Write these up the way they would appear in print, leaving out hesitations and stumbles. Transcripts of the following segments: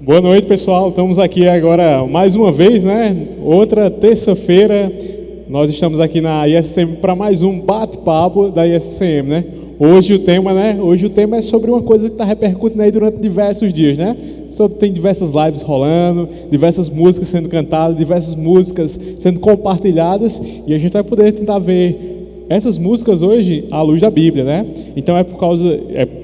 Boa noite, pessoal. Estamos aqui agora mais uma vez, né? Outra terça-feira. Nós estamos aqui na ISCM para mais um bate-papo da ISCM, né? Hoje o tema é sobre uma coisa que está repercutindo aí durante diversos dias, né? Tem diversas lives rolando, diversas músicas sendo cantadas, diversas músicas sendo compartilhadas, e a gente vai poder tentar ver essas músicas hoje à luz da Bíblia, né? Então é por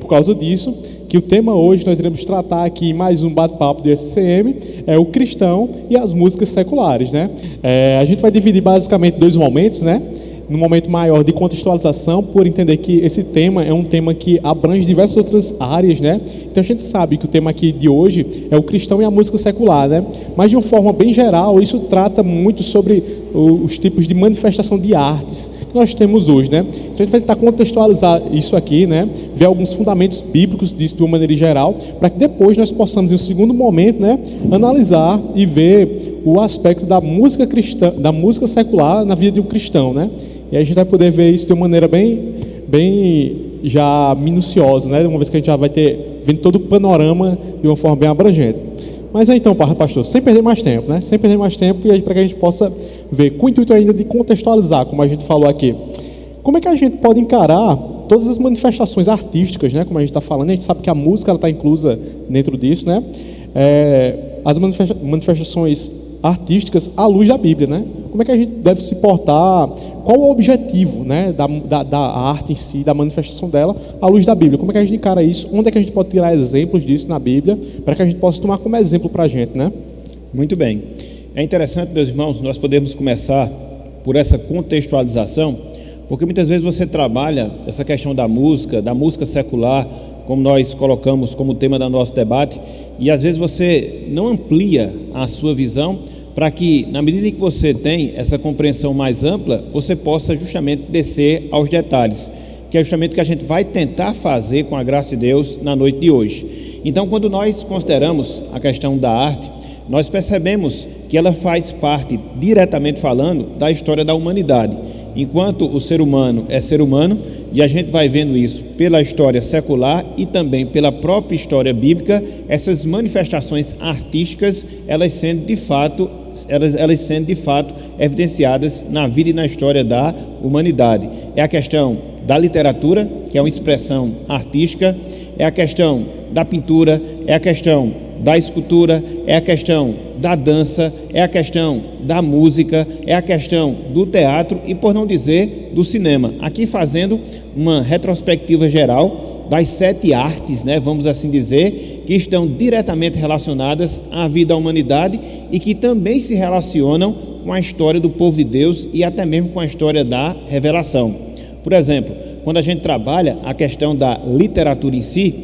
causa disso que o tema hoje nós iremos tratar aqui em mais um bate-papo do ISCM, é o cristão e as músicas seculares, né? A gente vai dividir basicamente dois momentos, né? No momento maior de contextualização, por entender que esse tema é um tema que abrange diversas outras áreas, né? Então a gente sabe que o tema aqui de hoje é o cristão e a música secular, né? Mas de uma forma bem geral, isso trata muito sobre os tipos de manifestação de artes que nós temos hoje, né? Então a gente vai tentar contextualizar isso aqui, né? Ver alguns fundamentos bíblicos disso de uma maneira geral, para que depois nós possamos, em um segundo momento, né, analisar e ver o aspecto da música cristã, da música secular na vida de um cristão, né? E a gente vai poder ver isso de uma maneira bem já minuciosa, né? Uma vez que a gente já vai ter vendo todo o panorama de uma forma bem abrangente. Mas então, pastor, sem perder mais tempo, né? Sem perder mais tempo, e para que a gente possa ver, com o intuito ainda de contextualizar, como a gente falou aqui, como é que a gente pode encarar todas as manifestações artísticas, né? Como a gente está falando, a gente sabe que a música está inclusa dentro disso, né? As manifestações artísticas à luz da Bíblia, né? Como é que a gente deve se portar? Qual o objetivo, né, da arte em si, da manifestação dela à luz da Bíblia? Como é que a gente encara isso? Onde é que a gente pode tirar exemplos disso na Bíblia para que a gente possa tomar como exemplo para a gente, né? Muito bem. É interessante, meus irmãos, nós podemos começar por essa contextualização, porque muitas vezes você trabalha essa questão da música secular, como nós colocamos como tema do nosso debate, e às vezes você não amplia a sua visão para que, na medida em que você tem essa compreensão mais ampla, você possa justamente descer aos detalhes, que é justamente o que a gente vai tentar fazer com a graça de Deus na noite de hoje. Então, quando nós consideramos a questão da arte, nós percebemos que ela faz parte, diretamente falando, da história da humanidade. Enquanto o ser humano é ser humano, e a gente vai vendo isso pela história secular e também pela própria história bíblica, essas manifestações artísticas, elas sendo de fato evidenciadas na vida e na história da humanidade. É a questão da literatura, que é uma expressão artística, é a questão da pintura, é a questão da escultura, é a questão da dança, é a questão da música, é a questão do teatro e, por não dizer, do cinema. Aqui fazendo uma retrospectiva geral das 7 artes, né, vamos assim dizer, que estão diretamente relacionadas à vida da humanidade e que também se relacionam com a história do povo de Deus e até mesmo com a história da revelação. Por exemplo, quando a gente trabalha a questão da literatura em si,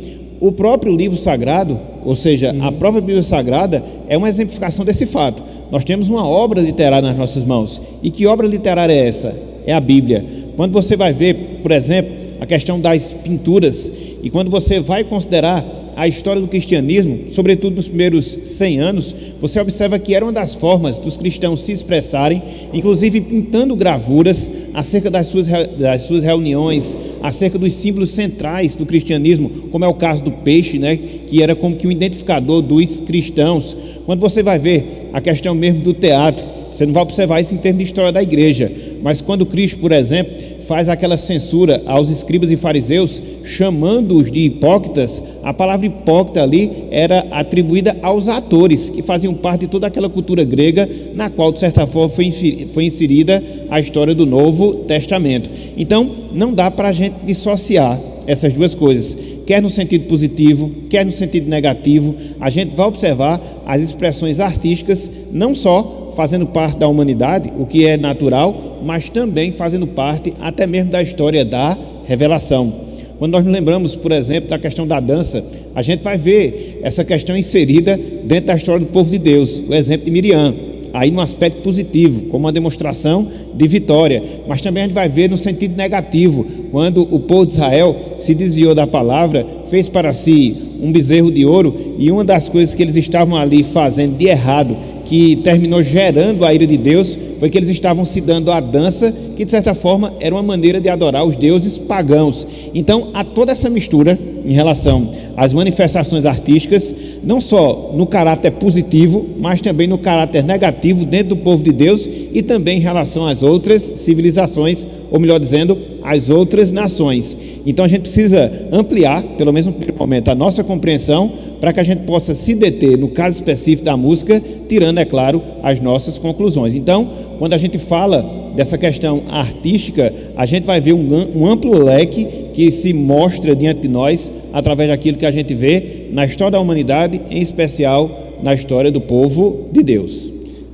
o próprio livro sagrado, ou seja, a própria Bíblia Sagrada, é uma exemplificação desse fato. Nós temos uma obra literária nas nossas mãos. E que obra literária é essa? É a Bíblia. Quando você vai ver, por exemplo, a questão das pinturas, e quando você vai considerar a história do cristianismo, sobretudo nos primeiros 100 anos, você observa que era uma das formas dos cristãos se expressarem, inclusive pintando gravuras acerca das suas reuniões, acerca dos símbolos centrais do cristianismo, como é o caso do peixe, né, que era como que um identificador dos cristãos. Quando você vai ver a questão mesmo do teatro, você não vai observar isso em termos de história da igreja, mas quando Cristo, por exemplo, faz aquela censura aos escribas e fariseus, chamando-os de hipócritas, a palavra hipócrita ali era atribuída aos atores, que faziam parte de toda aquela cultura grega, na qual, de certa forma, foi inserida a história do Novo Testamento. Então, não dá para a gente dissociar essas duas coisas, quer no sentido positivo, quer no sentido negativo. A gente vai observar as expressões artísticas, não só fazendo parte da humanidade, o que é natural, mas também fazendo parte até mesmo da história da revelação. Quando nós nos lembramos, por exemplo, da questão da dança, a gente vai ver essa questão inserida dentro da história do povo de Deus, o exemplo de Miriam, aí no aspecto positivo, como uma demonstração de vitória, mas também a gente vai ver no sentido negativo, quando o povo de Israel se desviou da palavra, fez para si um bezerro de ouro, e uma das coisas que eles estavam ali fazendo de errado, que terminou gerando a ira de Deus, foi que eles estavam se dando à dança, que de certa forma era uma maneira de adorar os deuses pagãos. Então há toda essa mistura em relação às manifestações artísticas, não só no caráter positivo, mas também no caráter negativo dentro do povo de Deus e também em relação às outras civilizações, ou melhor dizendo, às outras nações. Então a gente precisa ampliar, pelo menos no primeiro momento, a nossa compreensão, para que a gente possa se deter no caso específico da música, tirando, é claro, as nossas conclusões. Então, quando a gente fala dessa questão artística, a gente vai ver um amplo leque que se mostra diante de nós através daquilo que a gente vê na história da humanidade, em especial na história do povo de Deus.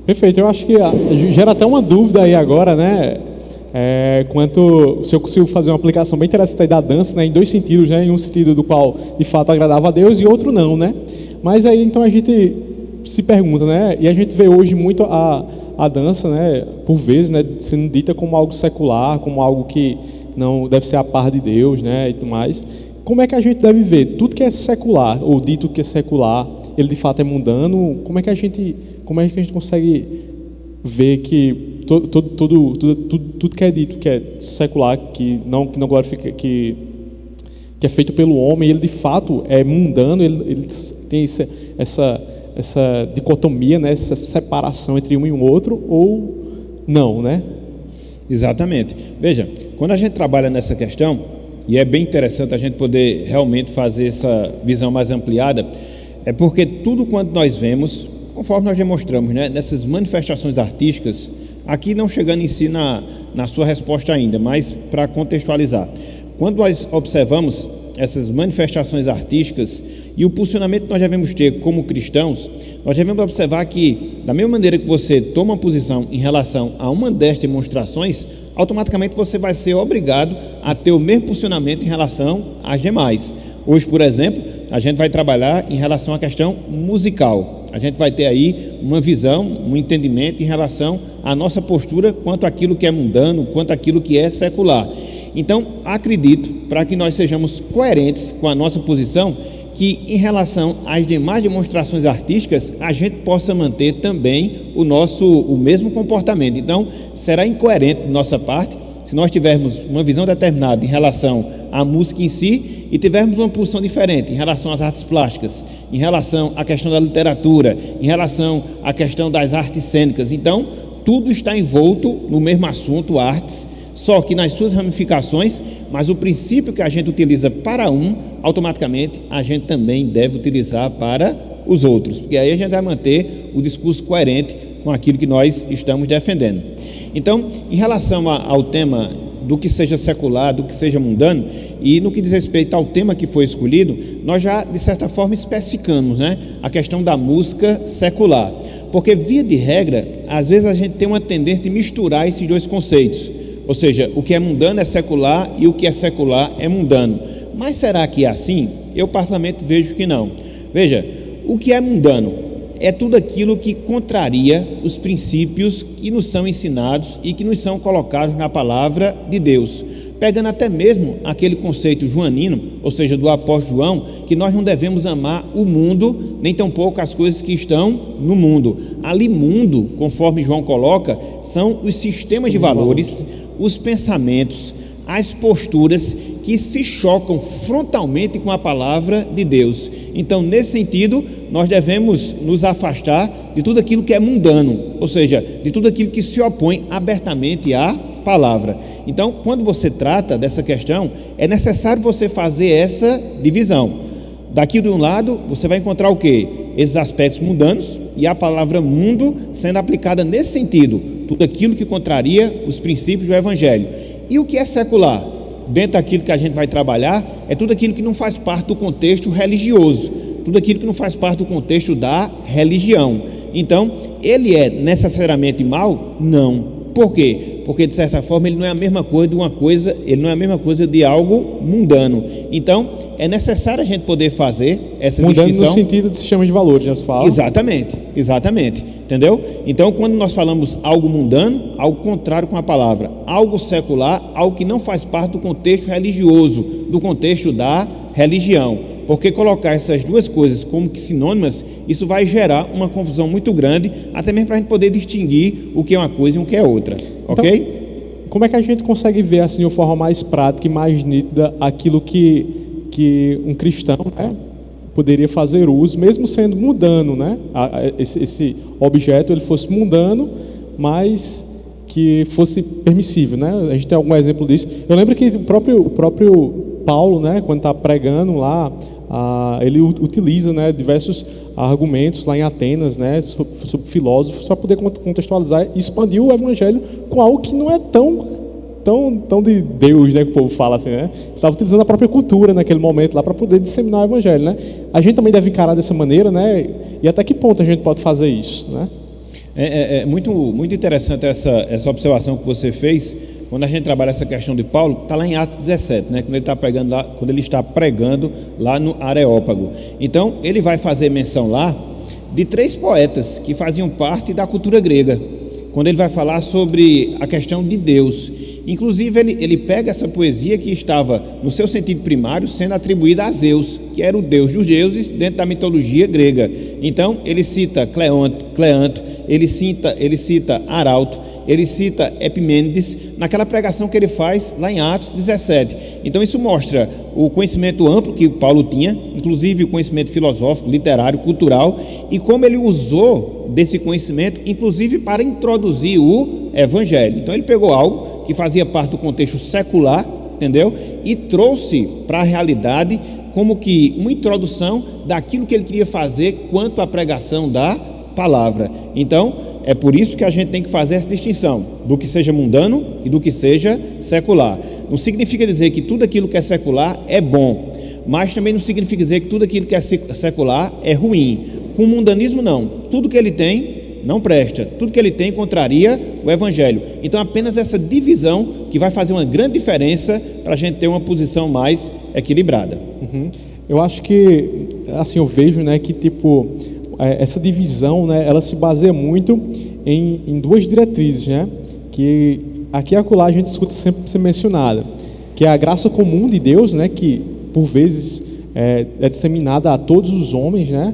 Perfeito, eu acho que gera até uma dúvida aí agora, né? Quanto se eu consigo fazer uma aplicação bem interessante aí da dança, né, em dois sentidos, né, em um sentido do qual de fato agradava a Deus e outro não, né? Mas aí então a gente se pergunta, né? E a gente vê hoje muito a dança, né, por vezes, né, sendo dita como algo secular, como algo que não deve ser a par de Deus, né, e tudo mais. Como é que a gente deve ver tudo que é secular ou dito que é secular, ele de fato é mundano? Como é que a gente consegue ver que tudo que é dito que é secular, que não glorifica, que é feito pelo homem, ele de fato é mundano, ele tem essa dicotomia, né, essa separação entre um e o outro, ou não, né? Exatamente. Veja, quando a gente trabalha nessa questão, e é bem interessante a gente poder realmente fazer essa visão mais ampliada, é porque tudo quanto nós vemos, conforme nós demonstramos, né, nessas manifestações artísticas, aqui não chegando em si na sua resposta ainda, mas para contextualizar, quando nós observamos essas manifestações artísticas e o posicionamento que nós devemos ter como cristãos, nós devemos observar que, da mesma maneira que você toma uma posição em relação a uma destas demonstrações, automaticamente você vai ser obrigado a ter o mesmo posicionamento em relação às demais. Hoje, por exemplo, a gente vai trabalhar em relação à questão musical. A gente vai ter aí uma visão, um entendimento em relação à nossa postura quanto àquilo que é mundano, quanto àquilo que é secular. Então, acredito, para que nós sejamos coerentes com a nossa posição, que em relação às demais demonstrações artísticas, a gente possa manter também o mesmo comportamento. Então, será incoerente de nossa parte se nós tivermos uma visão determinada em relação à música em si e tivermos uma posição diferente em relação às artes plásticas, em relação à questão da literatura, em relação à questão das artes cênicas. Então, tudo está envolto no mesmo assunto, artes, só que nas suas ramificações, mas o princípio que a gente utiliza para um, automaticamente a gente também deve utilizar para os outros, porque aí a gente vai manter o discurso coerente com aquilo que nós estamos defendendo. Então, em relação ao tema do que seja secular, do que seja mundano, e no que diz respeito ao tema que foi escolhido, nós já, de certa forma, especificamos, né, a questão da música secular, porque, via de regra, às vezes a gente tem uma tendência de misturar esses dois conceitos, ou seja, o que é mundano é secular e o que é secular é mundano. Mas será que é assim? Eu, particularmente, vejo que não. Veja, o que é mundano é tudo aquilo que contraria os princípios que nos são ensinados e que nos são colocados na palavra de Deus, pegando até mesmo aquele conceito joanino, ou seja, do apóstolo João, que nós não devemos amar o mundo, nem tampouco as coisas que estão no mundo. Ali, mundo, conforme João coloca, são os sistemas de valores, os pensamentos, as posturas que se chocam frontalmente com a palavra de Deus. Então, nesse sentido, nós devemos nos afastar de tudo aquilo que é mundano, ou seja, de tudo aquilo que se opõe abertamente à palavra. Então, quando você trata dessa questão, é necessário você fazer essa divisão. Daqui de um lado, você vai encontrar o quê? Esses aspectos mundanos e a palavra mundo sendo aplicada nesse sentido, tudo aquilo que contraria os princípios do Evangelho. E o que é secular? Dentro daquilo que a gente vai trabalhar, é tudo aquilo que não faz parte do contexto religioso, tudo aquilo que não faz parte do contexto da religião. Então, ele é necessariamente mal? Não. Por quê? Porque, de certa forma, ele não é a mesma coisa ele não é a mesma coisa de algo mundano. Então, é necessário a gente poder fazer essa mundano distinção. No sentido de sistema de valores, já se fala. Exatamente. Entendeu? Então, quando nós falamos algo mundano, algo contrário com a palavra. Algo secular, algo que não faz parte do contexto religioso, do contexto da religião. porque colocar essas duas coisas como que sinônimas, isso vai gerar uma confusão muito grande, até mesmo para a gente poder distinguir o que é uma coisa e o que é outra, ok? Então, como é que a gente consegue ver assim de uma forma mais prática e mais nítida aquilo que um cristão, né, poderia fazer uso, mesmo sendo mundano, né? Esse objeto ele fosse mundano, mas que fosse permissível, né? A gente tem algum exemplo disso. Eu lembro que o próprio Paulo, né, quando está pregando lá, ele utiliza, né, diversos argumentos lá em Atenas, né, sobre filósofos, para poder contextualizar e expandir o evangelho com algo que não é tão de Deus, né, que o povo fala assim, né? Estava utilizando a própria cultura naquele momento lá para poder disseminar o evangelho, né? A gente também deve encarar dessa maneira, né? E até que ponto a gente pode fazer isso, né? É muito interessante essa observação que você fez. Quando a gente trabalha essa questão de Paulo, está lá em Atos 17, né? Quando ele está pregando lá no Areópago. Então, ele vai fazer menção lá de 3 poetas que faziam parte da cultura grega, quando ele vai falar sobre a questão de Deus. Inclusive, ele pega essa poesia que estava, no seu sentido primário, sendo atribuída a Zeus, que era o deus dos deuses dentro da mitologia grega. Então, ele cita Cleanto, ele cita Arauto, ele cita Epimênides, naquela pregação que ele faz lá em Atos 17. Então isso mostra o conhecimento amplo que Paulo tinha, inclusive o conhecimento filosófico, literário, cultural, e como ele usou desse conhecimento, inclusive para introduzir o evangelho. Então ele pegou algo que fazia parte do contexto secular, entendeu? E trouxe para a realidade como que uma introdução daquilo que ele queria fazer quanto à pregação da palavra. Então, é por isso que a gente tem que fazer essa distinção do que seja mundano e do que seja secular. Não significa dizer que tudo aquilo que é secular é bom, mas também não significa dizer que tudo aquilo que é secular é ruim. Com o mundanismo, não. Tudo que ele tem não presta. Tudo que ele tem contraria o evangelho. Então, apenas essa divisão que vai fazer uma grande diferença para a gente ter uma posição mais equilibrada. Eu acho que, assim, eu vejo, né, que tipo... essa divisão, né, ela se baseia muito em 2 diretrizes, né, que aqui e acolá a gente escuta sempre ser mencionada, que é a graça comum de Deus, né, que por vezes é disseminada a todos os homens, né,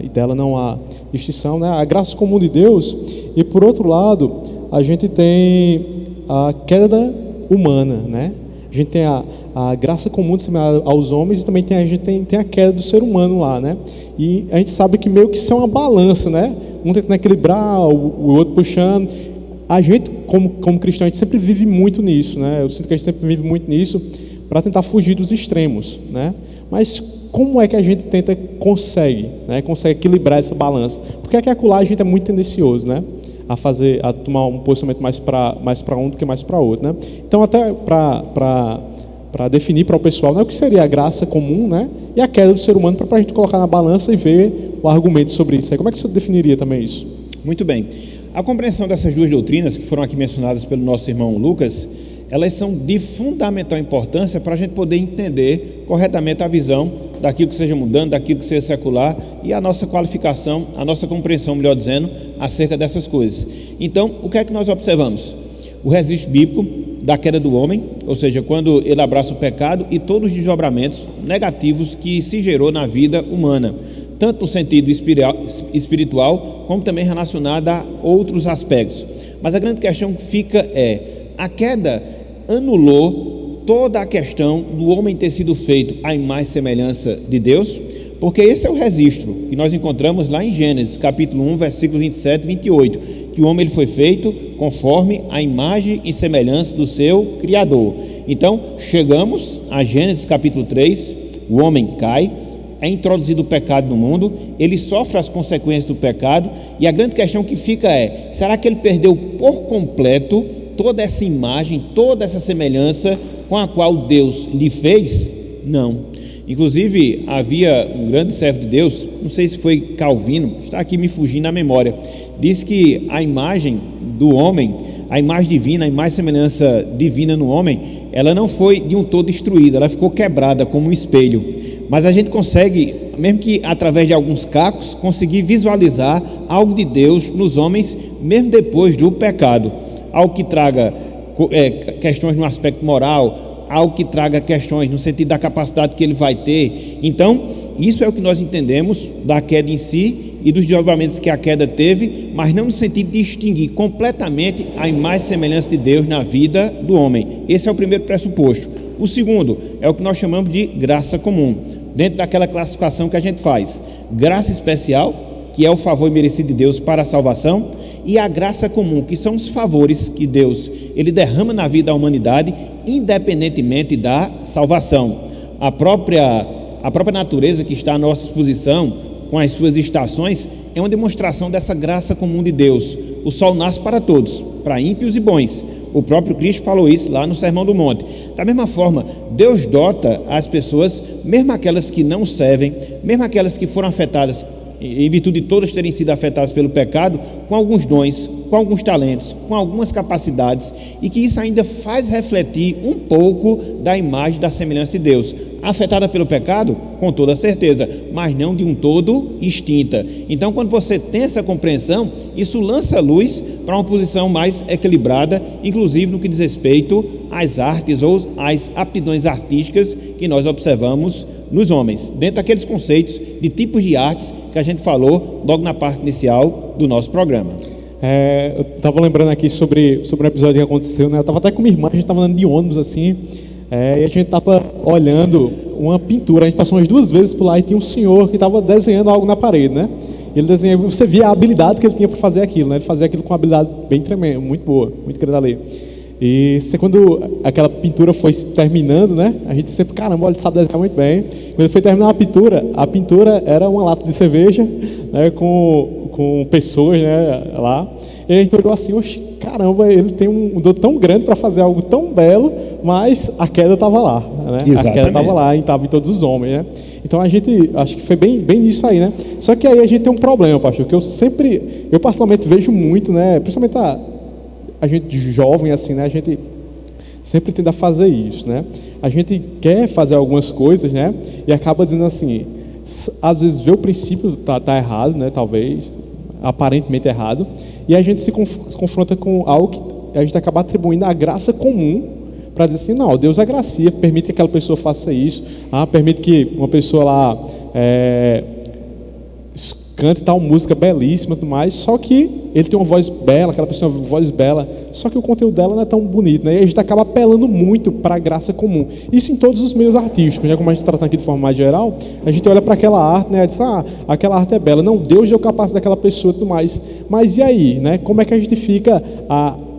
e dela não há distinção, né, a graça comum de Deus. E por outro lado a gente tem a queda humana, né, a gente tem a graça comum disseminada aos homens, e também a gente tem a queda do ser humano lá, né? E a gente sabe que meio que isso é uma balança, né? Um tentando equilibrar, o outro puxando. A gente, como cristão, a gente sempre vive muito nisso, né? Eu sinto que a gente sempre vive muito nisso para tentar fugir dos extremos, né? Mas como é que a gente consegue equilibrar essa balança? Porque aqui e acolá a gente é muito tendencioso, né? A tomar um posicionamento mais para um do que mais para outro, né? Então, até para definir para o pessoal, né, o que seria a graça comum, né, e a queda do ser humano, para a gente colocar na balança e ver o argumento sobre isso. Aí, como é que você definiria também isso? Muito bem. A compreensão dessas 2 doutrinas, que foram aqui mencionadas pelo nosso irmão Lucas, elas são de fundamental importância para a gente poder entender corretamente a visão daquilo que seja mundano, daquilo que seja secular, e a nossa qualificação, a nossa compreensão, melhor dizendo, acerca dessas coisas. Então, o que é que nós observamos? O registro bíblico da queda do homem, ou seja, quando ele abraça o pecado e todos os desdobramentos negativos que se gerou na vida humana, tanto no sentido espiritual, como também relacionado a outros aspectos. Mas a grande questão que fica a queda anulou toda a questão do homem ter sido feito à imagem e semelhança de Deus, porque esse é o registro que nós encontramos lá em Gênesis, capítulo 1, versículos 27 e 28, que o homem ele foi feito conforme a imagem e semelhança do seu Criador. Então, chegamos a Gênesis capítulo 3, o homem cai, é introduzido o pecado no mundo, ele sofre as consequências do pecado, e a grande questão que fica será que ele perdeu por completo toda essa imagem, toda essa semelhança com a qual Deus lhe fez? Não. Inclusive, havia um grande servo de Deus, não sei se foi Calvino, está aqui me fugindo na memória, diz que a imagem do homem, a imagem divina, a imagem e semelhança divina no homem, ela não foi de um todo destruída, ela ficou quebrada como um espelho. Mas a gente consegue, mesmo que através de alguns cacos, conseguir visualizar algo de Deus nos homens, mesmo depois do pecado. Algo que traga questões no aspecto moral, algo que traga questões no sentido da capacidade que ele vai ter. Então, isso é o que nós entendemos da queda em si e dos desdobramentos que a queda teve, mas não no sentido de extinguir completamente a imagem e semelhança de Deus na vida do homem. Esse é o primeiro pressuposto. O segundo é o que nós chamamos de graça comum, dentro daquela classificação que a gente faz: graça especial, que é o favor merecido de Deus para a salvação, e a graça comum, que são os favores que Deus ele derrama na vida da humanidade, independentemente da salvação. A própria natureza que está à nossa disposição, com as suas estações, é uma demonstração dessa graça comum de Deus. O sol nasce para todos, para ímpios e bons. O próprio Cristo falou isso lá no Sermão do Monte. Da mesma forma, Deus dota as pessoas, mesmo aquelas que não servem, mesmo aquelas que foram afetadas, em virtude de todas terem sido afetadas pelo pecado, com alguns dons, com alguns talentos, com algumas capacidades, e que isso ainda faz refletir um pouco da imagem, da semelhança de Deus. Afetada pelo pecado, com toda certeza, mas não de um todo extinta. Então, quando você tem essa compreensão, isso lança luz para uma posição mais equilibrada, inclusive no que diz respeito às artes ou às aptidões artísticas que nós observamos nos homens, dentro daqueles conceitos de tipos de artes que a gente falou logo na parte inicial do nosso programa. Eu estava lembrando aqui sobre um episódio que aconteceu, né? Eu estava até com minha irmã, a gente estava andando de ônibus assim, e a gente estava olhando uma pintura. A gente passou umas 2 vezes por lá e tinha um senhor que estava desenhando algo na parede, né? Ele desenhava, você via a habilidade que ele tinha para fazer aquilo, né? Ele fazia aquilo com uma habilidade bem tremenda, muito boa, muito grande ali. E quando aquela pintura foi terminando, né? A gente sempre, caramba, ele sabe desenhar muito bem. Quando ele foi terminar a pintura era uma lata de cerveja, né? Com pessoas, né, lá. E a gente olhou assim, oxe, caramba, ele tem um dom tão grande para fazer algo tão belo, mas a queda estava lá, né? Exatamente. A queda estava lá e estava em todos os homens, né? Então a gente, acho que foi bem nisso aí, né? Só que aí a gente tem um problema, pastor, que eu particularmente vejo muito, né? Principalmente a gente jovem assim, né? A gente sempre tenta fazer isso, né? A gente quer fazer algumas coisas, né? E acaba dizendo assim, às vezes vê o princípio tá errado, né? Talvez aparentemente errado, e a gente se confronta com algo que a gente acaba atribuindo a graça comum para dizer assim, não, Deus agracia, permite que aquela pessoa faça isso, permite que uma pessoa lá cante tal música belíssima e tudo mais, só que ele tem uma voz bela, aquela pessoa tem uma voz bela, só que o conteúdo dela não é tão bonito, né? E a gente acaba apelando muito para a graça comum. Isso em todos os meios artísticos, né? Como a gente está tratando aqui de forma mais geral, a gente olha para aquela arte, né? E diz, aquela arte é bela. Não, Deus deu capacidade daquela pessoa e tudo mais. Mas e aí, né? Como é que a gente fica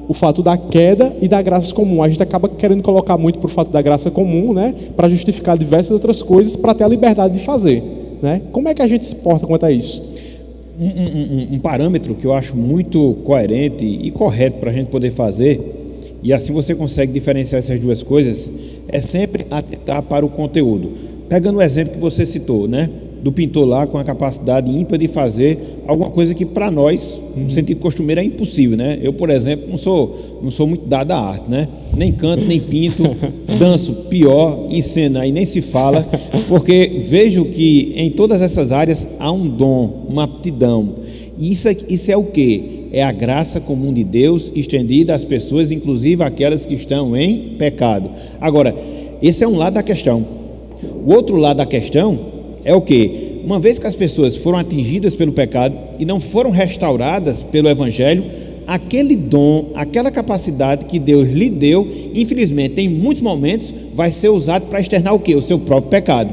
o fato da queda e da graça comum? A gente acaba querendo colocar muito por fato da graça comum, né? Para justificar diversas outras coisas, para ter a liberdade de fazer, né? Como é que a gente se porta quanto a isso? Um parâmetro que eu acho muito coerente e correto para a gente poder fazer, e assim você consegue diferenciar essas duas coisas, é sempre atentar para o conteúdo. Pegando o exemplo que você citou, né? Do pintor lá com a capacidade ímpar de fazer alguma coisa que para nós, no sentido costumeiro, é impossível, né? Eu, por exemplo, não sou muito dado à arte, né? Nem canto, nem pinto, danço, pior, enceno aí nem se fala, porque vejo que em todas essas áreas há um dom, uma aptidão. E isso é o quê? É a graça comum de Deus estendida às pessoas, inclusive aquelas que estão em pecado. Agora, esse é um lado da questão. O outro lado da questão é o quê? Uma vez que as pessoas foram atingidas pelo pecado e não foram restauradas pelo Evangelho, aquele dom, aquela capacidade que Deus lhe deu, infelizmente, em muitos momentos, vai ser usado para externar o quê? O seu próprio pecado.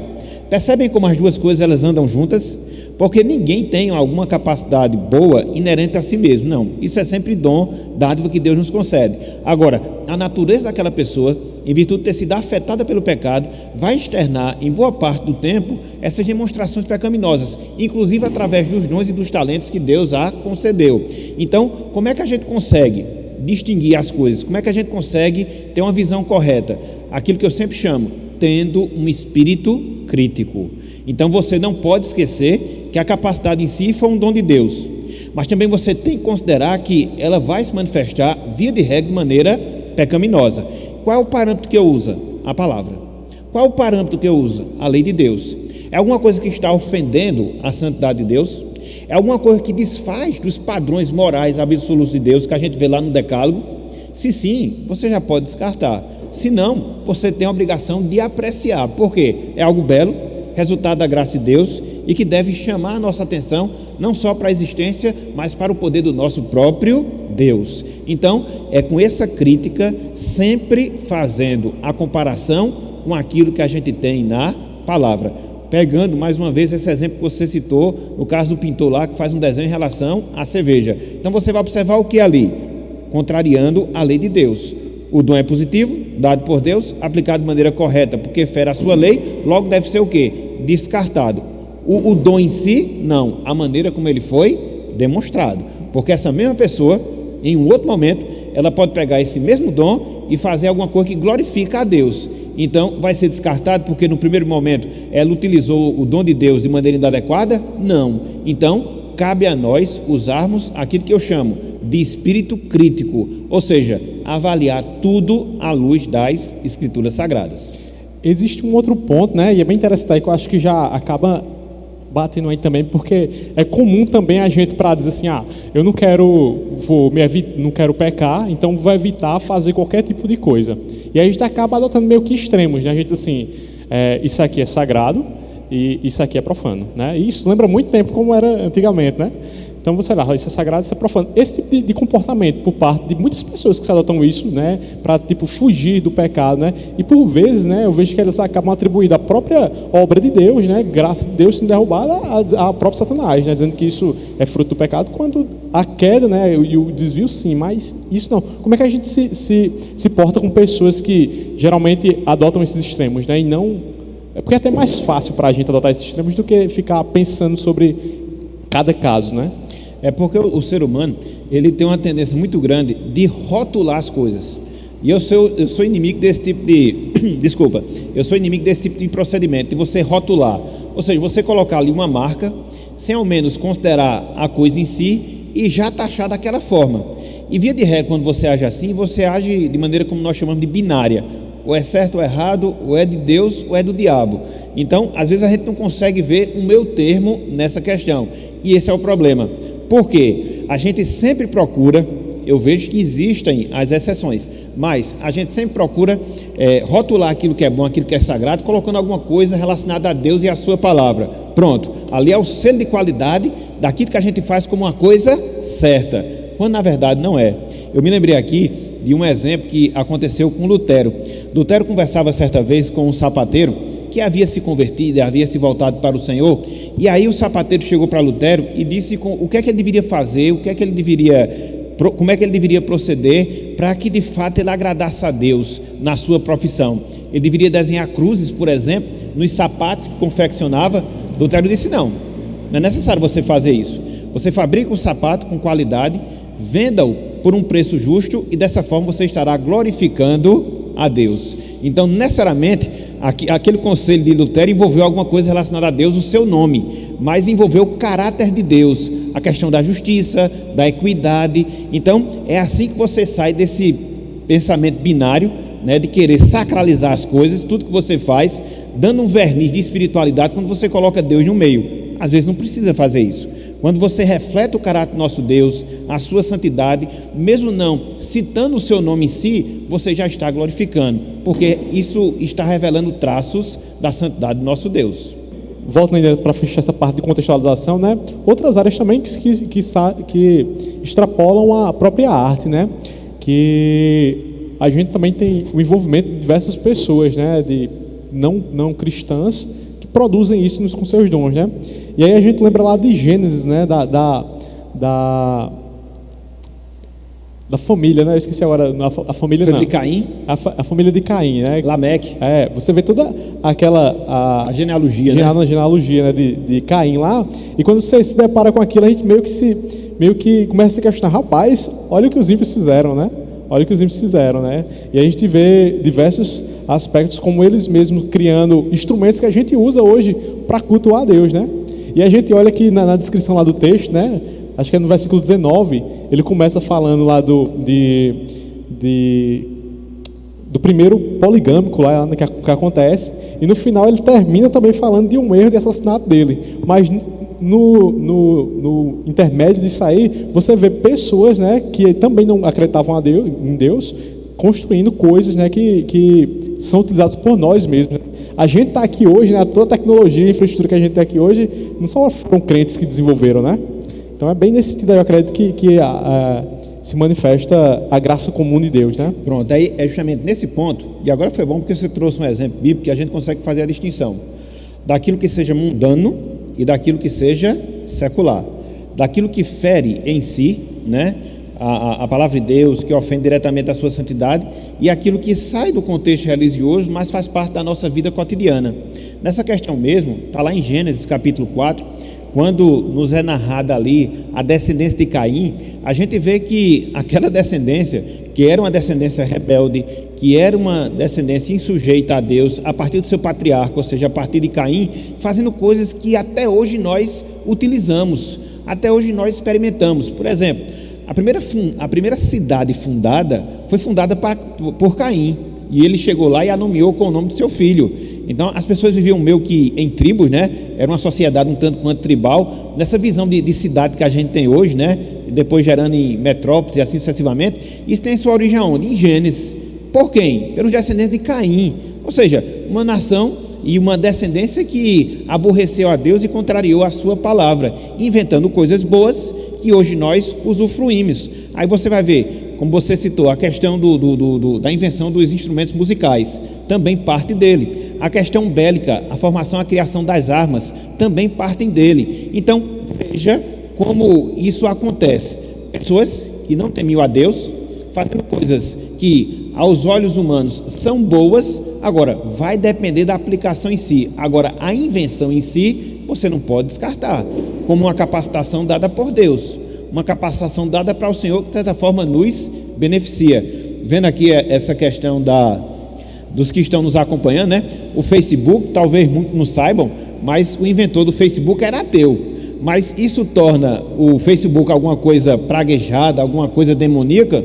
Percebem como as duas coisas elas andam juntas? Porque ninguém tem alguma capacidade boa inerente a si mesmo, não. Isso é sempre dom, dádiva que Deus nos concede. Agora, a natureza daquela pessoa, em virtude de ter sido afetada pelo pecado, vai externar em boa parte do tempo essas demonstrações pecaminosas, inclusive através dos dons e dos talentos que Deus a concedeu. Então, como é que a gente consegue distinguir as coisas? Como é que a gente consegue ter uma visão correta? Aquilo que eu sempre chamo, tendo um espírito crítico. Então, você não pode esquecer que a capacidade em si foi um dom de Deus, mas também você tem que considerar que ela vai se manifestar, via de regra, de maneira pecaminosa. Qual é o parâmetro que eu uso? A palavra. Qual é o parâmetro que eu uso? A lei de Deus. É alguma coisa que está ofendendo a santidade de Deus? É alguma coisa que desfaz dos padrões morais absolutos de Deus que a gente vê lá no Decálogo? Se sim, você já pode descartar. Senão, você tem a obrigação de apreciar. Por quê? É algo belo, resultado da graça de Deus, e que deve chamar a nossa atenção, não só para a existência, mas para o poder do nosso próprio Deus. Então, é com essa crítica, sempre fazendo a comparação com aquilo que a gente tem na palavra. Pegando mais uma vez esse exemplo que você citou, no caso do pintor lá, que faz um desenho em relação à cerveja. Então você vai observar o que ali? Contrariando a lei de Deus. O dom é positivo, dado por Deus, aplicado de maneira correta, porque fere a sua lei, logo deve ser o quê? Descartado. O dom em si, não, a maneira como ele foi demonstrado. Porque essa mesma pessoa, em um outro momento, ela pode pegar esse mesmo dom e fazer alguma coisa que glorifica a Deus. Então, vai ser descartado porque no primeiro momento ela utilizou o dom de Deus de maneira inadequada? Não. Então, cabe a nós usarmos aquilo que eu chamo de espírito crítico, ou seja, avaliar tudo à luz das Escrituras Sagradas. Existe um outro ponto, né? E é bem interessante aí, que eu acho que já acaba batendo aí também, porque é comum também a gente para dizer assim, eu não quero pecar, então vou evitar fazer qualquer tipo de coisa. E aí a gente acaba adotando meio que extremos, né? A gente diz assim, isso aqui é sagrado e isso aqui é profano, né? E isso lembra muito tempo como era antigamente, né? Então você lá, isso é sagrado, isso é profano. Esse tipo de comportamento por parte de muitas pessoas que adotam isso, né, para fugir do pecado, né? E por vezes, né, eu vejo que eles acabam atribuindo a própria obra de Deus, né, graça de Deus sendo derrubada a próprio Satanás, né, dizendo que isso é fruto do pecado, quando a queda, né, e o desvio sim, mas isso não. Como é que a gente se porta com pessoas que geralmente adotam esses extremos, né? E não, porque é até mais fácil para a gente adotar esses extremos do que ficar pensando sobre cada caso, né? É porque o ser humano, ele tem uma tendência muito grande de rotular as coisas. E eu sou inimigo desse tipo de eu sou inimigo desse tipo de procedimento, de você rotular. Ou seja, você colocar ali uma marca, sem ao menos considerar a coisa em si e já taxar daquela forma. E via de regra, quando você age assim, você age de maneira como nós chamamos de binária. Ou é certo ou errado, ou é de Deus ou é do diabo. Então, às vezes a gente não consegue ver o meio termo nessa questão. E esse é o problema. Por quê? A gente sempre procura, eu vejo que existem as exceções, mas a gente sempre procura rotular aquilo que é bom, aquilo que é sagrado, colocando alguma coisa relacionada a Deus e a sua palavra. Pronto, ali é o selo de qualidade daquilo que a gente faz como uma coisa certa, quando na verdade não é. Eu me lembrei aqui de um exemplo que aconteceu com Lutero. Lutero conversava certa vez com um sapateiro que havia se convertido, havia se voltado para o Senhor, e aí o sapateiro chegou para Lutero e disse o que é que ele deveria fazer, como é que ele deveria proceder para que de fato ele agradasse a Deus na sua profissão. Ele deveria desenhar cruzes, por exemplo, nos sapatos que confeccionava. Lutero disse, não é necessário você fazer isso. Você fabrica um sapato com qualidade, venda-o por um preço justo e dessa forma você estará glorificando a Deus. Então, necessariamente, aquele conselho de Lutero envolveu alguma coisa relacionada a Deus, o seu nome, mas envolveu o caráter de Deus, a questão da justiça, da equidade. Então, é assim que você sai desse pensamento binário, né, de querer sacralizar as coisas, tudo que você faz, dando um verniz de espiritualidade quando você coloca Deus no meio. Às vezes não precisa fazer isso. Quando você reflete o caráter do nosso Deus, a sua santidade, mesmo não citando o seu nome em si, você já está glorificando, porque isso está revelando traços da santidade do nosso Deus. Voltando ainda para fechar essa parte de contextualização, né? Outras áreas também que extrapolam a própria arte, né? Que a gente também tem o envolvimento de diversas pessoas, né? De não cristãs que produzem isso com seus dons, né? E aí a gente lembra lá de Gênesis, né? Da família, né? Eu esqueci agora a família não. De Caim? A família de Caim, né? Lameque. Você vê toda a genealogia, genealogia, né? De Caim lá. E quando você se depara com aquilo, a gente meio que começa a se questionar, rapaz, olha o que os ímpios fizeram, né? Olha o que os ímpios fizeram, né? E a gente vê diversos aspectos como eles mesmos criando instrumentos que a gente usa hoje para cultuar a Deus, né? E a gente olha aqui na descrição lá do texto, né? Acho que é no versículo 19, ele começa falando lá do primeiro poligâmico lá que acontece, e no final ele termina também falando de um erro de assassinato dele. Mas no intermédio disso aí, você vê pessoas, né, que também não acreditavam em Deus, construindo coisas, né, que são utilizadas por nós mesmos, né? A gente está aqui hoje, né, toda a tecnologia e infraestrutura que a gente tem aqui hoje, não só foram crentes que desenvolveram, né? Então é bem nesse sentido aí, eu acredito que se manifesta a graça comum de Deus, né? Pronto, aí é justamente nesse ponto, e agora foi bom porque você trouxe um exemplo bíblico que a gente consegue fazer a distinção daquilo que seja mundano e daquilo que seja secular, daquilo que fere em si, né, a palavra de Deus, que ofende diretamente a sua santidade, e aquilo que sai do contexto religioso, mas faz parte da nossa vida cotidiana. Nessa questão mesmo, está lá em Gênesis capítulo 4, quando nos é narrada ali a descendência de Caim, a gente vê que aquela descendência, que era uma descendência rebelde, que era uma descendência insujeita a Deus, a partir do seu patriarca, ou seja, a partir de Caim, fazendo coisas que até hoje nós utilizamos, até hoje nós experimentamos. Por exemplo, a primeira cidade fundada foi fundada por Caim, e ele chegou lá e a nomeou com o nome do seu filho. Então as pessoas viviam meio que em tribos, né? Era uma sociedade um tanto quanto tribal, nessa visão de cidade que a gente tem hoje, né? Depois gerando em metrópoles e assim sucessivamente. Isso tem sua origem aonde? Em Gênesis. Por quem? Pelos descendentes de Caim, ou seja, uma nação e uma descendência que aborreceu a Deus e contrariou a sua palavra, inventando coisas boas que hoje nós usufruímos. Aí você vai ver, como você citou, a questão da invenção dos instrumentos musicais, também parte dele. A questão bélica, a formação, a criação das armas, também partem dele. Então, veja como isso acontece. Pessoas que não temiam a Deus, fazendo coisas que aos olhos humanos são boas, agora vai depender da aplicação em si. Agora, a invenção em si, você não pode descartar, como uma capacitação dada por Deus, uma capacitação dada para o Senhor, que de certa forma nos beneficia. Vendo aqui essa questão dos que estão nos acompanhando, né? O Facebook, talvez muitos não saibam, mas o inventor do Facebook era ateu. Mas isso torna o Facebook alguma coisa praguejada, alguma coisa demoníaca?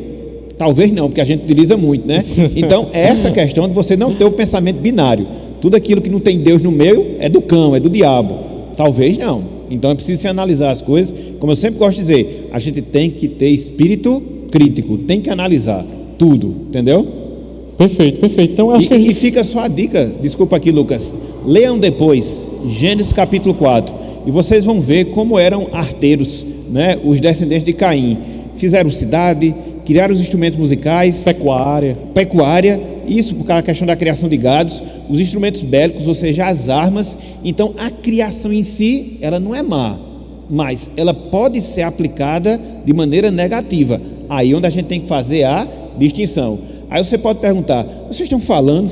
Talvez não, porque a gente utiliza muito, né? Então, é essa questão de você não ter o pensamento binário. Tudo aquilo que não tem Deus no meio é do cão, é do diabo. Talvez não. Então, é preciso se analisar as coisas. Como eu sempre gosto de dizer, a gente tem que ter espírito crítico, tem que analisar tudo, entendeu? Perfeito, perfeito. Então, acho que e fica só a dica, desculpa aqui, Lucas, leiam depois Gênesis capítulo 4, e vocês vão ver como eram arteiros, né, os descendentes de Caim. Fizeram cidade, criaram os instrumentos musicais, pecuária, isso por causa da questão da criação de gados, os instrumentos bélicos, ou seja, as armas. Então a criação em si, ela não é má, mas ela pode ser aplicada de maneira negativa. Aí onde a gente tem que fazer a distinção. Aí você pode perguntar, vocês estão falando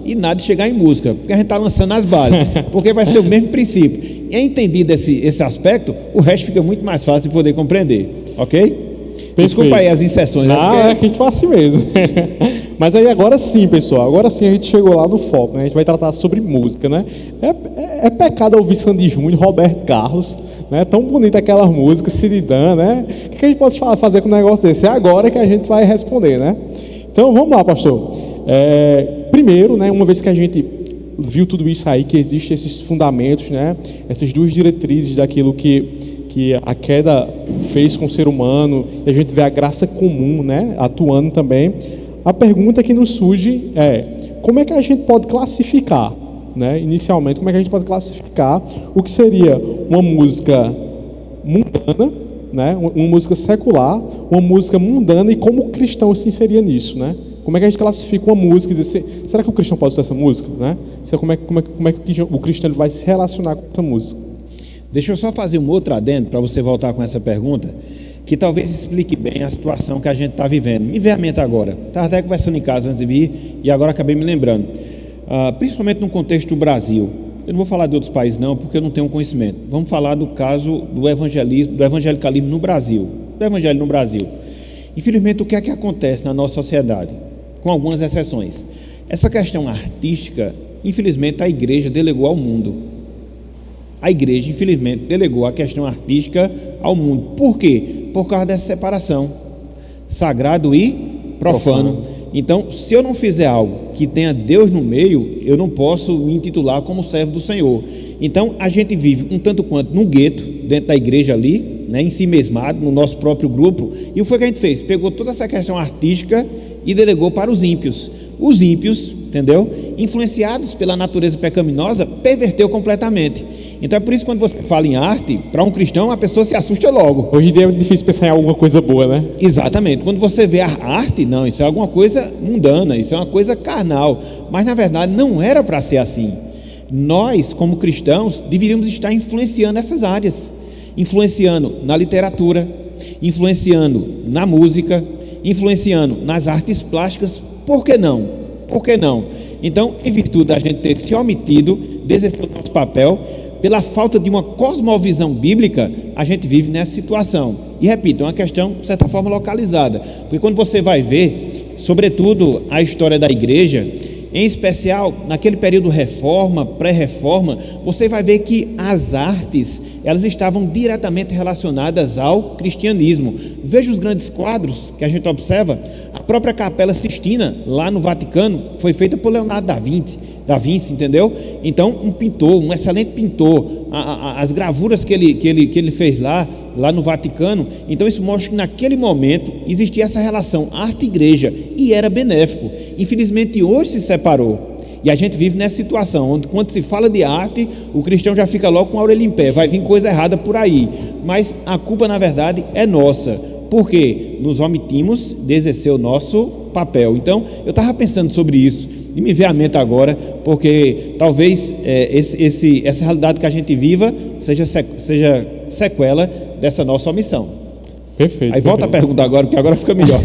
e nada de chegar em música, porque a gente está lançando as bases, porque vai ser o mesmo princípio. E entendido esse aspecto, o resto fica muito mais fácil de poder compreender, ok? Perfeito. Desculpa aí as inserções. Não, é que a gente faz assim mesmo. Mas aí agora sim, pessoal, agora sim a gente chegou lá no foco, né? A gente vai tratar sobre música, né? É pecado ouvir Sandy Júnior, Roberto Carlos, né? Tão bonita aquela música, Siridan, né? O que a gente pode fazer com um negócio desse? É agora que a gente vai responder, né? Então vamos lá, pastor. Primeiro, né, uma vez que a gente viu tudo isso aí, que existem esses fundamentos, né? Essas duas diretrizes daquilo que a queda fez com o ser humano, e a gente vê a graça comum, né, atuando também. A pergunta que nos surge é: como é que a gente pode classificar, né, inicialmente, como é que a gente pode classificar o que seria uma música mundana, né, uma música secular, uma música mundana, e como o cristão se inseria nisso, né? Como é que a gente classifica uma música e diz assim, será que o cristão pode usar essa música, né? Como é que o cristão ele vai se relacionar com essa música? Deixa eu só fazer um outro adendo para você voltar com essa pergunta, que talvez explique bem a situação que a gente está vivendo. Me veio à mente agora, estava até conversando em casa antes de vir, e agora acabei me lembrando, principalmente no contexto do Brasil. Eu não vou falar de outros países não, porque eu não tenho conhecimento. Vamos falar do caso do evangelicalismo no Brasil, do evangelho no Brasil. Infelizmente, o que é que acontece na nossa sociedade? Com algumas exceções. Essa questão artística, infelizmente, a igreja delegou ao mundo. A igreja, infelizmente, delegou a questão artística ao mundo. Por quê? Por causa dessa separação, sagrado e profano. Então, se eu não fizer algo que tenha Deus no meio, eu não posso me intitular como servo do Senhor. Então, a gente vive um tanto quanto num gueto, dentro da igreja ali, né, em si mesmado, no nosso próprio grupo. E o que foi que a gente fez? Pegou toda essa questão artística e delegou para os ímpios. Os ímpios, entendeu? Influenciados pela natureza pecaminosa, perverteu completamente. Então é por isso que quando você fala em arte, para um cristão a pessoa se assusta logo. Hoje em dia é difícil pensar em alguma coisa boa, né? Exatamente. Quando você vê a arte, não, isso é alguma coisa mundana, isso é uma coisa carnal. Mas na verdade não era para ser assim. Nós, como cristãos, deveríamos estar influenciando essas áreas. Influenciando na literatura, influenciando na música, influenciando nas artes plásticas. Por que não? Por que não? Então, em virtude da gente ter se omitido, desexercer o nosso papel, pela falta de uma cosmovisão bíblica, a gente vive nessa situação. E repito, é uma questão, de certa forma, localizada. Porque quando você vai ver, sobretudo a história da igreja, em especial naquele período reforma, pré-reforma, você vai ver que as artes, elas estavam diretamente relacionadas ao cristianismo. Veja os grandes quadros que a gente observa. A própria Capela Sistina, lá no Vaticano, foi feita por Leonardo da Vinci, entendeu? Então, um pintor, um excelente pintor, as gravuras que ele fez lá no Vaticano, então isso mostra que naquele momento existia essa relação arte-igreja e era benéfico. Infelizmente hoje se separou e a gente vive nessa situação, onde quando se fala de arte, o cristão já fica logo com a orelha em pé, vai vir coisa errada por aí, mas a culpa na verdade é nossa, porque nos omitimos de exercer o nosso papel. Então eu estava pensando sobre isso e me veio à mente agora, porque talvez essa realidade que a gente viva seja sequela dessa nossa omissão. Perfeito. Aí volta a pergunta agora, porque agora fica melhor.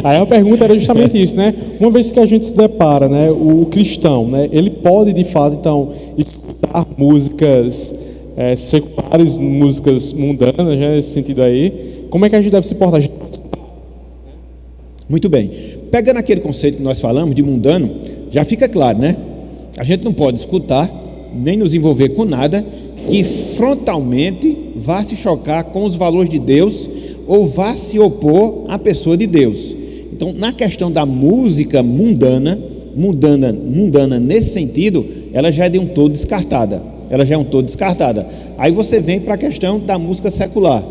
Aí a pergunta era justamente isso, né? Uma vez que a gente se depara, né, o cristão, né, ele pode de fato então escutar músicas seculares, músicas mundanas, né, nesse sentido aí. Como é que a gente deve se portar? Muito bem. Pegando aquele conceito que nós falamos de mundano, já fica claro, né? A gente não pode escutar, nem nos envolver com nada que frontalmente vá se chocar com os valores de Deus ou vá se opor à pessoa de Deus. Então, na questão da música mundana nesse sentido, ela já é de um todo descartada. Aí você vem para a questão da música secular.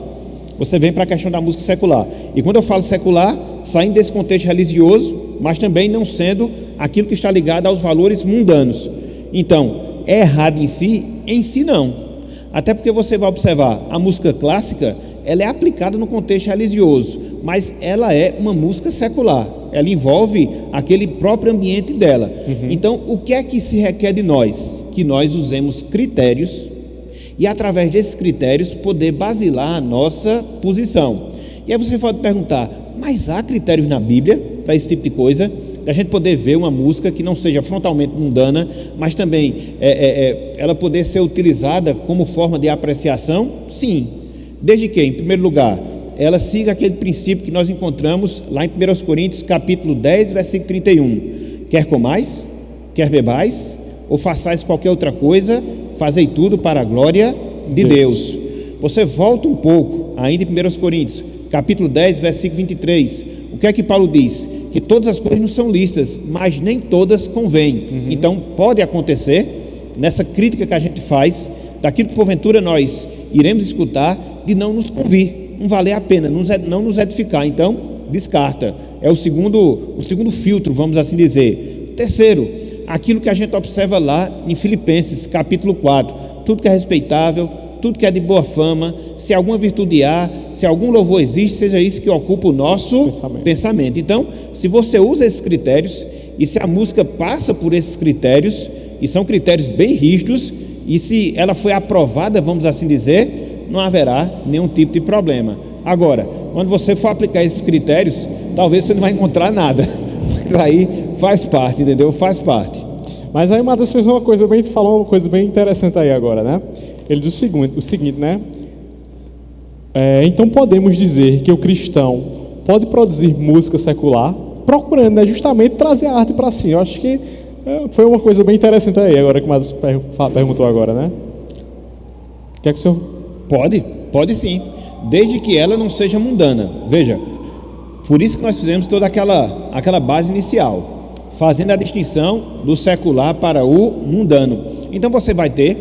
E quando eu falo secular, saindo desse contexto religioso, mas também não sendo aquilo que está ligado aos valores mundanos. Então, é errado em si não. Até porque você vai observar, a música clássica, ela é aplicada no contexto religioso, mas ela é uma música secular. Ela envolve aquele próprio ambiente dela. Então, o que é que se requer de nós? Que nós usemos critérios e através desses critérios poder basilar a nossa posição. E aí você pode perguntar, mas há critérios na Bíblia para esse tipo de coisa? Da gente poder ver uma música que não seja frontalmente mundana, mas também ela poder ser utilizada como forma de apreciação? Sim. Desde que, em primeiro lugar, ela siga aquele princípio que nós encontramos lá em 1 Coríntios capítulo 10, versículo 31. Quer comais, quer bebais, ou façais qualquer outra coisa, fazei tudo para a glória de Deus. Você volta um pouco, ainda em 1 Coríntios, capítulo 10, versículo 23. O que é que Paulo diz? Que todas as coisas não são lícitas, mas nem todas convêm. Então, pode acontecer, nessa crítica que a gente faz, daquilo que porventura nós iremos escutar, de não nos convir, não valer a pena, não nos edificar. Então, descarta. É o segundo filtro, vamos assim dizer. Terceiro, aquilo que a gente observa lá em Filipenses, capítulo 4. Tudo que é respeitável, tudo que é de boa fama, se alguma virtude há, se algum louvor existe, seja isso que ocupa o nosso pensamento. Então, se você usa esses critérios, e se a música passa por esses critérios, e são critérios bem rígidos, e se ela foi aprovada, vamos assim dizer, não haverá nenhum tipo de problema. Agora, quando você for aplicar esses critérios, talvez você não vai encontrar nada, mas aí faz parte, entendeu? Faz parte. Mas aí Matheus falou uma coisa bem interessante aí agora, né? Ele diz o seguinte, né? Então podemos dizer que o cristão pode produzir música secular, procurando, né, justamente trazer a arte para si. Eu acho que foi uma coisa bem interessante aí, agora que o Matheus perguntou agora, né? O que é que o senhor... Pode sim, desde que ela não seja mundana. Veja, por isso que nós fizemos toda aquela base inicial, fazendo a distinção do secular para o mundano. Então você vai ter,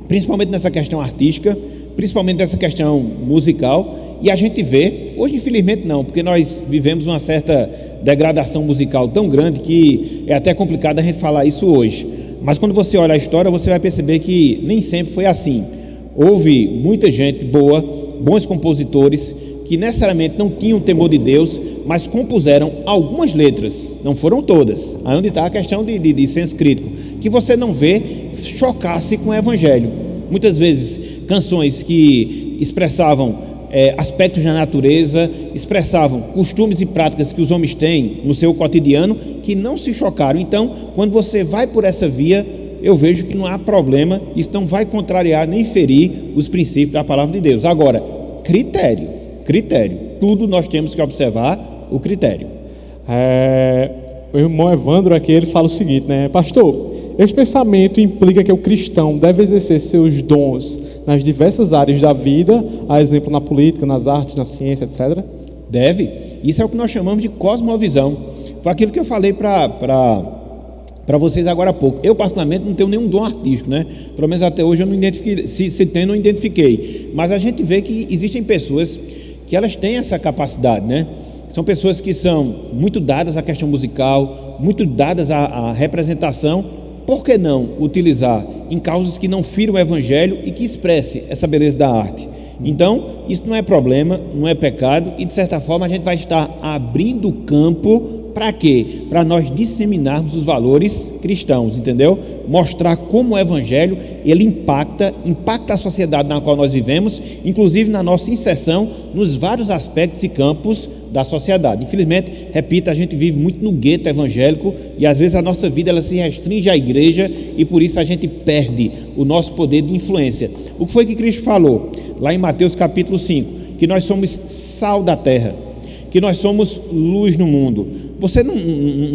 principalmente nessa questão artística, principalmente dessa questão musical, e a gente vê, hoje infelizmente não, porque nós vivemos uma certa degradação musical tão grande que é até complicado a gente falar isso hoje. Mas quando você olha a história, você vai perceber que nem sempre foi assim. Houve muita gente boa, bons compositores, que necessariamente não tinham temor de Deus, mas compuseram algumas letras, não foram todas. Aí onde está a questão de senso crítico, que você não vê chocar-se com o Evangelho. Muitas vezes canções que expressavam aspectos da natureza, expressavam costumes e práticas que os homens têm no seu cotidiano, que não se chocaram. Então, quando você vai por essa via, eu vejo que não há problema, isso não vai contrariar nem ferir os princípios da palavra de Deus. Agora, critério, tudo nós temos que observar o critério. O irmão Evandro aqui, ele fala o seguinte, né? Pastor, esse pensamento implica que o cristão deve exercer seus dons nas diversas áreas da vida, a exemplo na política, nas artes, na ciência, etc.? Deve. Isso é o que nós chamamos de cosmovisão. Foi aquilo que eu falei para vocês agora há pouco. Eu, particularmente, não tenho nenhum dom artístico, né? Pelo menos até hoje eu não identifiquei. Se tem, não identifiquei. Mas a gente vê que existem pessoas que elas têm essa capacidade, né? São pessoas que são muito dadas à questão musical, muito dadas à representação. Por que não utilizar em causas que não firam o Evangelho e que expresse essa beleza da arte? Então, isso não é problema, não é pecado, e de certa forma a gente vai estar abrindo o campo para quê? Para nós disseminarmos os valores cristãos, entendeu? Mostrar como o Evangelho, ele impacta a sociedade na qual nós vivemos, inclusive na nossa inserção nos vários aspectos e campos da sociedade. Infelizmente, repito, a gente vive muito no gueto evangélico e às vezes a nossa vida ela se restringe à igreja e por isso a gente perde o nosso poder de influência. O que foi que Cristo falou lá em Mateus capítulo 5? Que nós somos sal da terra, que nós somos luz no mundo. Você não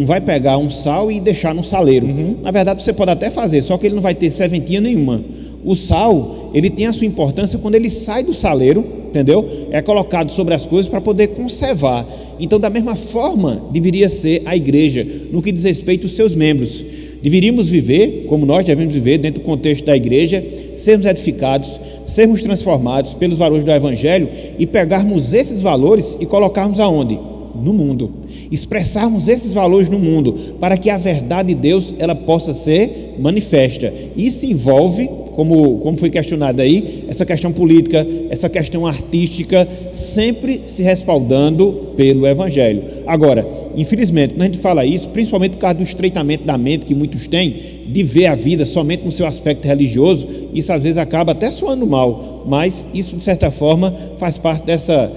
vai pegar um sal e deixar no saleiro. Na verdade, você pode até fazer, só que ele não vai ter serventia nenhuma. O sal, ele tem a sua importância quando ele sai do saleiro, entendeu? É colocado sobre as coisas para poder conservar. Então, da mesma forma, deveria ser a igreja, no que diz respeito aos seus membros. Deveríamos viver, como nós devemos viver, dentro do contexto da igreja, sermos edificados, sermos transformados pelos valores do Evangelho e pegarmos esses valores e colocarmos aonde? No mundo. Expressarmos esses valores no mundo, para que a verdade de Deus ela possa ser manifesta. Isso envolve, como foi questionado aí, essa questão política, essa questão artística, sempre se respaldando pelo Evangelho. Agora, infelizmente, quando a gente fala isso, principalmente por causa do estreitamento da mente que muitos têm, de ver a vida somente no seu aspecto religioso, isso às vezes acaba até soando mal, mas isso de certa forma faz parte dessa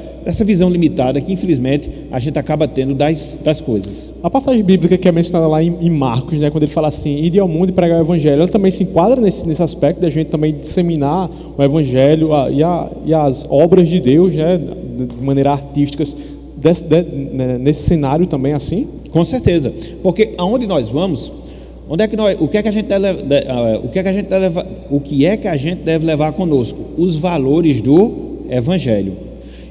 visão limitada que infelizmente a gente acaba tendo das coisas. A passagem bíblica que é mencionada lá em Marcos, né, quando ele fala assim, ide ao mundo e pregar o Evangelho, ela também se enquadra nesse aspecto da gente também disseminar o Evangelho e as obras de Deus, né, de maneira artística, nesse cenário também assim? Com certeza, porque aonde nós vamos, o que é que a gente deve levar conosco? Os valores do Evangelho.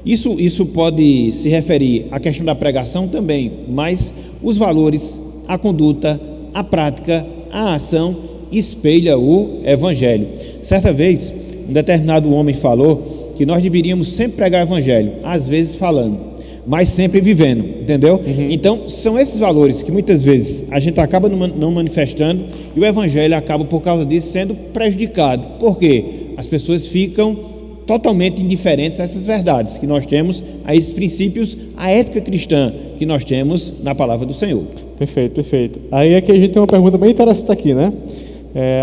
Isso pode se referir à questão da pregação também, mas os valores, a conduta, a prática, a ação espelha o Evangelho. Certa vez, um determinado homem falou que nós deveríamos sempre pregar o Evangelho, às vezes falando, mas sempre vivendo, entendeu? Então, são esses valores que muitas vezes a gente acaba não manifestando e o Evangelho acaba, por causa disso, sendo prejudicado. Por quê? As pessoas ficam totalmente indiferentes a essas verdades que nós temos, a esses princípios, a ética cristã que nós temos na palavra do Senhor. Perfeito. Aí aqui a gente tem uma pergunta bem interessante aqui, né?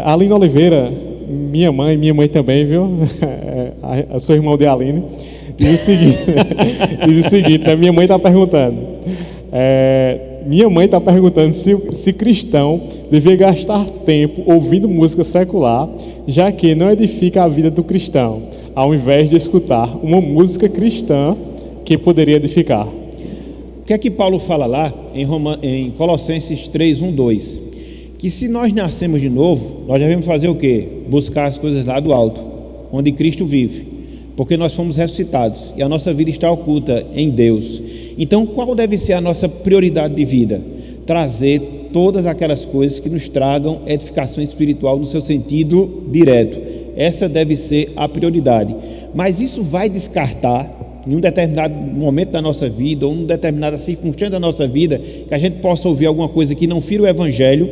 Aline Oliveira, minha mãe também, viu? Eu sou irmão de Aline. Diz o seguinte, né? Minha mãe está perguntando se cristão devia gastar tempo ouvindo música secular, já que não edifica a vida do cristão, ao invés de escutar uma música cristã que poderia edificar. O que é que Paulo fala lá em Colossenses 3, 1, 2? Que se nós nascemos de novo, nós devemos fazer o quê? Buscar as coisas lá do alto, onde Cristo vive, porque nós fomos ressuscitados e a nossa vida está oculta em Deus. Então, qual deve ser a nossa prioridade de vida? Trazer todas aquelas coisas que nos tragam edificação espiritual no seu sentido direto. Essa deve ser a prioridade. mas isso vai descartar, em um determinado momento da nossa vida, ou em uma determinada circunstância da nossa vida, que a gente possa ouvir alguma coisa que não fira o Evangelho,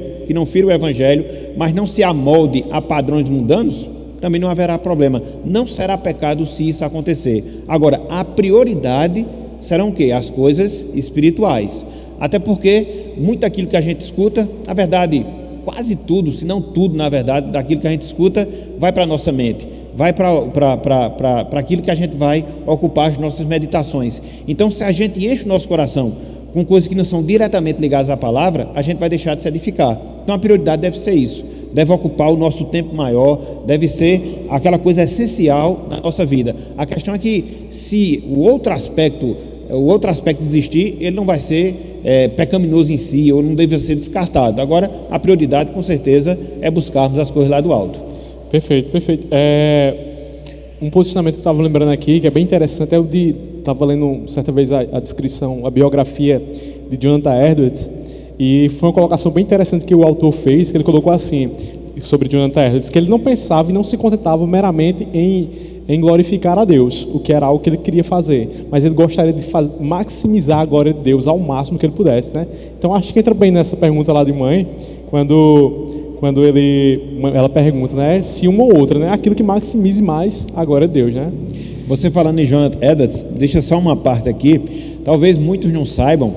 mas não se amolde a padrões mundanos, também não haverá problema. Não será pecado se isso acontecer. Agora, a prioridade serão o quê? As coisas espirituais. Até porque muito daquilo que a gente escuta, na verdade, quase tudo, se não tudo, na verdade, daquilo que a gente escuta, vai para a nossa mente, vai para aquilo que a gente vai ocupar as nossas meditações. Então, se a gente enche o nosso coração com coisas que não são diretamente ligadas à palavra, a gente vai deixar de se edificar. Então, a prioridade deve ser isso, deve ocupar o nosso tempo maior, deve ser aquela coisa essencial na nossa vida. A questão é que, se o outro aspecto existir, ele não vai ser pecaminoso em si, ou não deve ser descartado. Agora, a prioridade, com certeza, é buscarmos as coisas lá do alto. Perfeito. Um posicionamento que eu estava lembrando aqui, que é bem interessante, é o de... Estava lendo certa vez a descrição, a biografia de Jonathan Edwards, e foi uma colocação bem interessante que o autor fez, que ele colocou assim, sobre Jonathan Edwards, que ele não pensava e não se contentava meramente em glorificar a Deus, o que era algo que ele queria fazer, mas ele gostaria de maximizar a glória de Deus ao máximo que ele pudesse, né? Então acho que entra bem nessa pergunta lá de mãe, quando ela pergunta, né, se uma ou outra, né, aquilo que maximize mais a glória de Deus, né? Você falando em Jonathan Edwards, deixa só uma parte aqui, talvez muitos não saibam,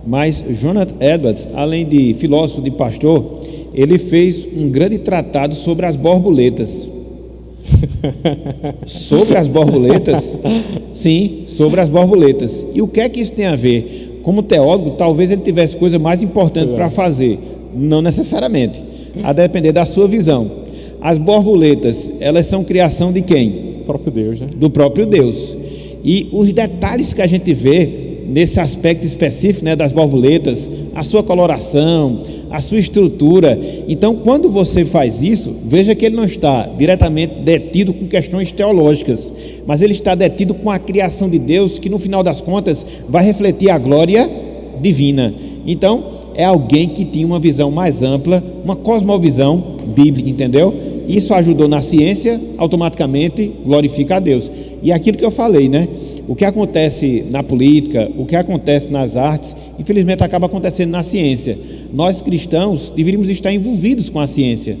mas Jonathan Edwards, além de filósofo, de pastor, ele fez um grande tratado sobre as borboletas. Sobre as borboletas? Sim, sobre as borboletas. E o que é que isso tem a ver? Como teólogo, talvez ele tivesse coisa mais importante para fazer. Não necessariamente, a depender da sua visão. As borboletas, elas são criação de quem? Do próprio Deus, né? Do próprio Deus. E os detalhes que a gente vê nesse aspecto específico, né, das borboletas, a sua coloração, a sua estrutura. Então, quando você faz isso, veja que ele não está diretamente detido com questões teológicas, mas ele está detido com a criação de Deus, que no final das contas vai refletir a glória divina. Então, é alguém que tinha uma visão mais ampla, uma cosmovisão bíblica, entendeu? Isso ajudou na ciência, automaticamente glorifica a Deus. E aquilo que eu falei, né? O que acontece na política, o que acontece nas artes, infelizmente acaba acontecendo na ciência. Nós cristãos deveríamos estar envolvidos com a ciência.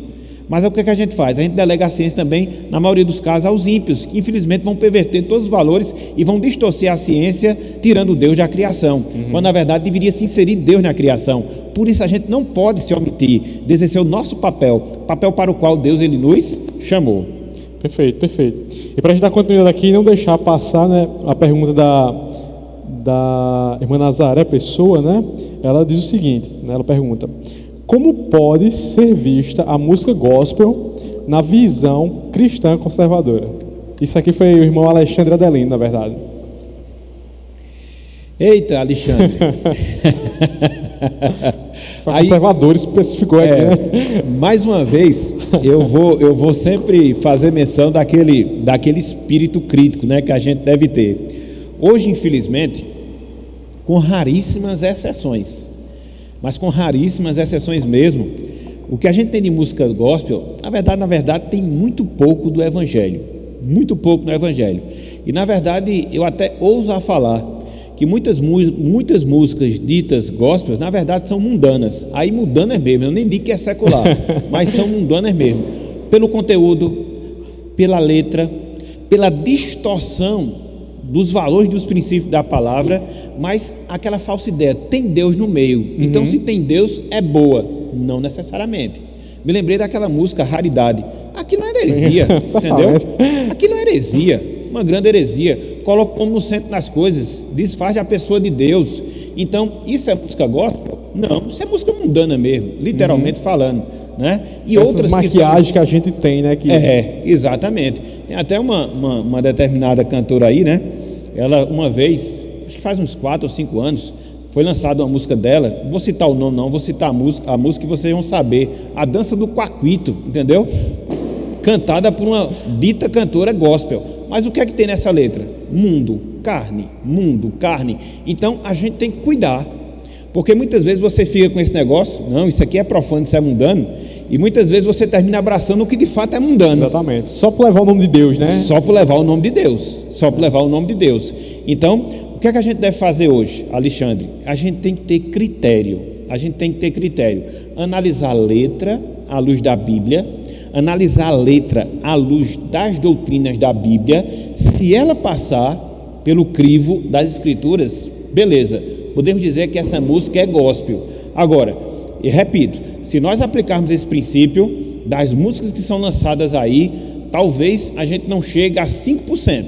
Mas o que a gente faz? A gente delega a ciência também, na maioria dos casos, aos ímpios, que infelizmente vão perverter todos os valores e vão distorcer a ciência, tirando Deus da criação, quando na verdade deveria se inserir Deus na criação. Por isso a gente não pode se omitir de exercer o nosso papel para o qual Deus ele nos chamou. Perfeito. E para a gente dar continuidade aqui e não deixar passar, né, a pergunta da irmã Nazaré Pessoa, né? Ela diz o seguinte, né, ela pergunta: como pode ser vista a música gospel na visão cristã conservadora? Isso aqui foi o irmão Alexandre Adelino, na verdade. Eita, Alexandre. Conservador especificou aqui, né? Mais uma vez, eu vou sempre fazer menção daquele espírito crítico, né, que a gente deve ter. Hoje, infelizmente, com raríssimas exceções, mas com raríssimas exceções mesmo, o que a gente tem de música gospel, na verdade tem muito pouco do Evangelho, muito pouco no Evangelho. E na verdade, eu até ouso a falar que muitas músicas ditas gospel, na verdade são mundanas. Aí mundanas mesmo, eu nem digo que é secular, mas são mundanas mesmo, pelo conteúdo, pela letra, pela distorção dos valores, dos princípios da palavra, mas aquela falsa ideia, tem Deus no meio, então se tem Deus é boa. Não necessariamente. Me lembrei daquela música Raridade. Aquilo é heresia, entendeu? Aquilo é heresia, uma grande heresia. Coloca como no centro das coisas, desfaz a pessoa de Deus. Então, isso é música gospel? Não, isso é música mundana mesmo, literalmente falando, né? E essas outras maquiagens que a gente tem, né? Exatamente. Tem até uma determinada cantora aí, né? Ela uma vez, acho que faz uns 4 ou 5 anos, foi lançada uma música dela. Vou citar o nome não, vou citar a música que vocês vão saber. A Dança do Quaquito, entendeu? Cantada por uma dita cantora gospel. Mas o que é que tem nessa letra? Mundo, carne. Então a gente tem que cuidar, porque muitas vezes você fica com esse negócio, não, isso aqui é profano, isso é mundano, E muitas vezes você termina abraçando o que de fato é mundano. Exatamente. Só por levar o nome de Deus, né? Só por levar o nome de Deus. Só por levar o nome de Deus. Então, o que é que a gente deve fazer hoje, Alexandre? A gente tem que ter critério. A gente tem que ter critério. Analisar a letra à luz da Bíblia. Analisar a letra à luz das doutrinas da Bíblia. Se ela passar pelo crivo das Escrituras, beleza. Podemos dizer que essa música é gospel. Agora, e repito, se nós aplicarmos esse princípio das músicas que são lançadas aí, talvez a gente não chegue a 5%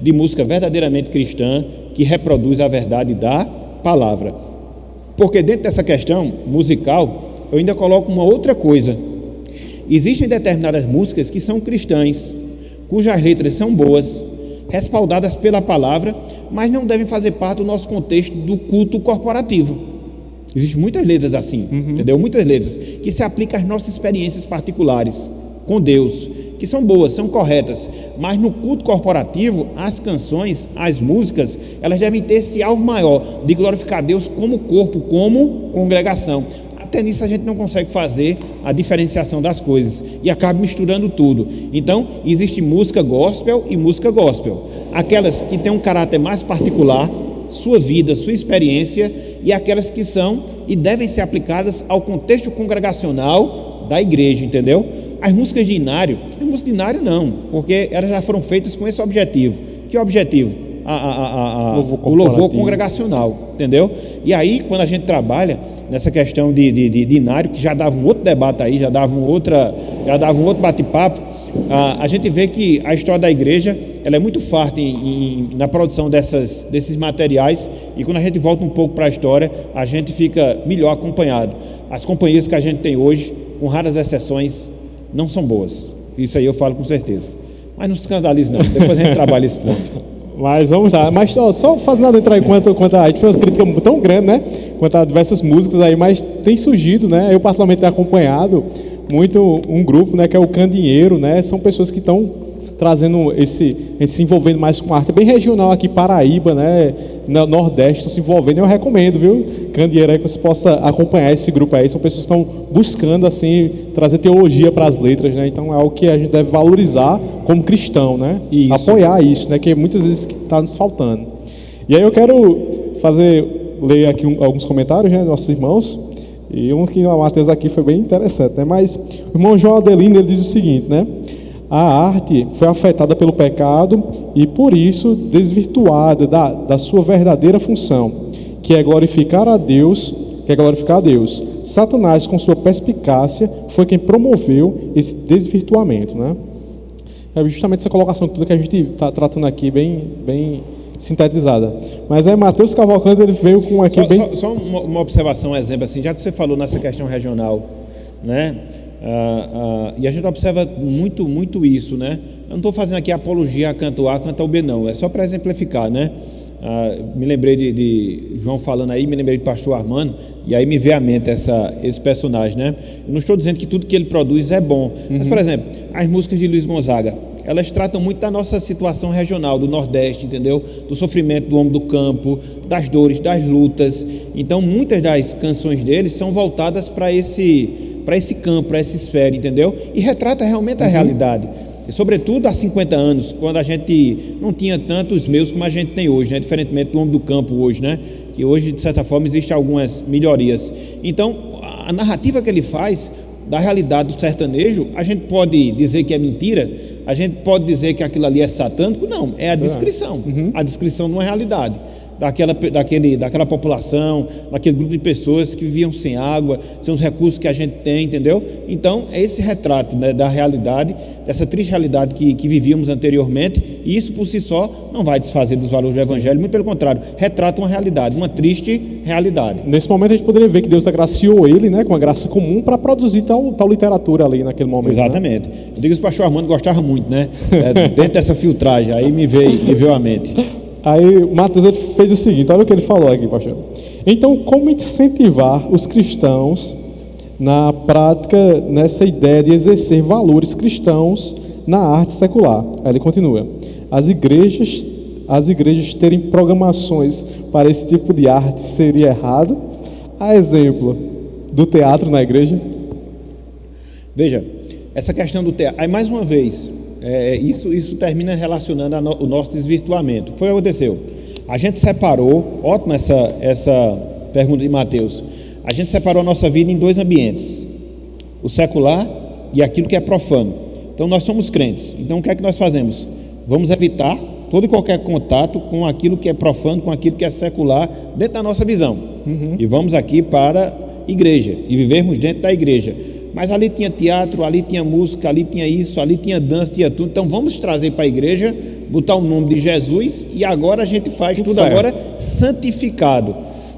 de música verdadeiramente cristã que reproduz a verdade da palavra. Porque dentro dessa questão musical, eu ainda coloco uma outra coisa. Existem determinadas músicas que são cristãs, cujas letras são boas, respaldadas pela palavra, mas não devem fazer parte do nosso contexto do culto corporativo. Existem muitas letras assim, entendeu? Muitas letras que se aplicam às nossas experiências particulares com Deus, que são boas, são corretas, mas no culto corporativo, as canções, as músicas, elas devem ter esse alvo maior de glorificar Deus como corpo, como congregação. Até nisso a gente não consegue fazer a diferenciação das coisas e acaba misturando tudo. Então, existe música gospel e música gospel. Aquelas que têm um caráter mais particular, sua vida, sua experiência, e aquelas que são e devem ser aplicadas ao contexto congregacional da igreja, entendeu? As músicas de inário não, porque elas já foram feitas com esse objetivo. Que objetivo? O louvor congregacional, entendeu? E aí, quando a gente trabalha nessa questão de inário, que já dava um outro debate aí, já dava um outro bate-papo, a gente vê que a história da igreja ela é muito farta na produção desses materiais, e quando a gente volta um pouco para a história, a gente fica melhor acompanhado. As companhias que a gente tem hoje, com raras exceções, não são boas. Isso aí eu falo com certeza. Mas não se escandalize não, depois a gente trabalha esse ponto. Mas vamos lá, mas só fazendo nada entrar enquanto a gente fez uma crítica tão grande, né? Quanto a diversas músicas aí, mas tem surgido, né? Eu particularmente tenho acompanhado muito um grupo, né? Que é o Candinheiro, né? São pessoas que estão trazendo se envolvendo mais com arte, é bem regional aqui, Paraíba, né? No Nordeste, estão se envolvendo, eu recomendo, viu? Candinheiro aí, que você possa acompanhar esse grupo aí, são pessoas que estão buscando, assim, trazer teologia para as letras, né? Então é algo que a gente deve valorizar como cristão, né? Isso. Apoiar isso, né? Que muitas vezes está nos faltando. E aí eu quero ler aqui alguns comentários, né? Dos nossos irmãos, e um que o Matheus aqui foi bem interessante, né? Mas o irmão João Adelino, ele diz o seguinte, né? A arte foi afetada pelo pecado e por isso desvirtuada da sua verdadeira função, que é glorificar a Deus. Satanás, com sua perspicácia, foi quem promoveu esse desvirtuamento, né? É justamente essa colocação tudo que a gente está tratando aqui, bem sintetizada. Mas aí Matheus Cavalcante, ele veio com aqui só uma observação, um exemplo assim, já que você falou nessa questão regional, né? E a gente observa muito isso, né? Eu não estou fazendo aqui apologia a canto A, canto B, não. É só para exemplificar, né? Me lembrei de João falando aí, me lembrei de pastor Armando, e aí me veio à mente esse personagem, né? Eu não estou dizendo que tudo que ele produz é bom, mas, por exemplo, as músicas de Luiz Gonzaga, elas tratam muito da nossa situação regional, do Nordeste, entendeu? Do sofrimento do homem do campo, das dores, das lutas. Então, muitas das canções dele são voltadas para esse campo, para essa esfera, entendeu? E retrata realmente a realidade. E, sobretudo, há 50 anos, quando a gente não tinha tantos meios como a gente tem hoje, né? Diferentemente do homem do campo hoje, né? Que hoje, de certa forma, existem algumas melhorias. Então, a narrativa que ele faz da realidade do sertanejo, a gente pode dizer que é mentira, a gente pode dizer que aquilo ali é satânico, não, é a descrição, a descrição de uma realidade. Daquela população, daquele grupo de pessoas que viviam sem água, sem os recursos que a gente tem, entendeu? Então, é esse retrato, né, da realidade, dessa triste realidade que vivíamos anteriormente, e isso por si só não vai desfazer dos valores do Evangelho, muito pelo contrário, retrata uma realidade, uma triste realidade. Nesse momento a gente poderia ver que Deus agraciou ele, né, com a graça comum para produzir tal literatura ali naquele momento. Exatamente. Né? Eu digo que o pastor Armando gostava muito, né? Dentro dessa filtragem, aí me veio à mente. Aí o Matheus fez o seguinte, olha o que ele falou aqui, pastor. Então, como incentivar os cristãos na prática, nessa ideia de exercer valores cristãos na arte secular? Aí ele continua. As igrejas terem programações para esse tipo de arte seria errado? A exemplo do teatro na igreja? Veja, essa questão do teatro, aí mais uma vez, isso termina relacionando o nosso desvirtuamento. Foi o que aconteceu. A gente separou, ótima essa pergunta de Mateus, a gente separou a nossa vida em dois ambientes, o secular e aquilo que é profano. Então nós somos crentes, então o que é que nós fazemos? Vamos evitar todo e qualquer contato com aquilo que é profano, com aquilo que é secular, dentro da nossa visão. E vamos aqui para a igreja, e vivermos dentro da igreja. Mas ali tinha teatro, ali tinha música, ali tinha isso, ali tinha dança, tinha tudo. Então vamos trazer para a igreja, botar o nome de Jesus, e agora a gente faz tudo certo. Agora santificado.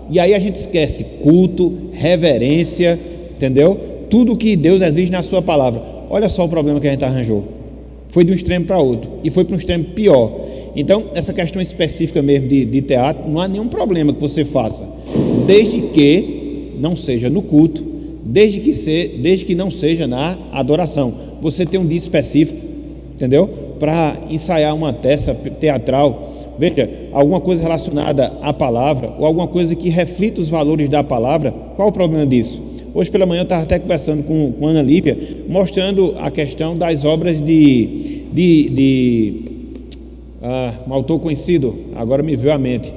E aí a gente esquece culto, reverência, entendeu? Tudo que Deus exige na sua palavra. Olha só o problema que a gente arranjou. Foi de um extremo para outro, e foi para um extremo pior. Então, essa questão específica mesmo de teatro, não há nenhum problema que você faça, desde que não seja no culto, desde que não seja na adoração. Você tem um dia específico, entendeu? Para ensaiar uma peça teatral, veja, alguma coisa relacionada à palavra, ou alguma coisa que reflita os valores da palavra. Qual o problema disso? Hoje pela manhã eu estava até conversando com Ana Lívia, mostrando a questão das obras um autor conhecido, agora me veio à mente,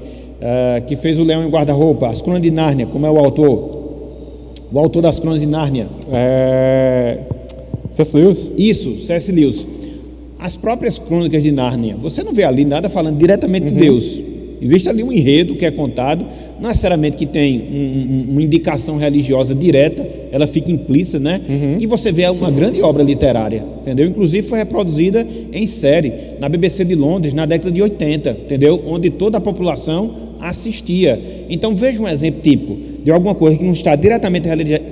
que fez o Leão e o Guarda-Roupa, as Crônicas de Nárnia. Como é o autor? O autor das Crônicas de Nárnia. C.S. Lewis? Isso, C.S. Lewis. As próprias Crônicas de Nárnia, você não vê ali nada falando diretamente de Deus. Existe ali um enredo que é contado, não necessariamente que tem uma indicação religiosa direta, ela fica implícita, né? E você vê uma grande obra literária, entendeu? Inclusive foi reproduzida em série na BBC de Londres na década de 80, entendeu? Onde toda a população assistia. Então veja um exemplo típico de alguma coisa que não está diretamente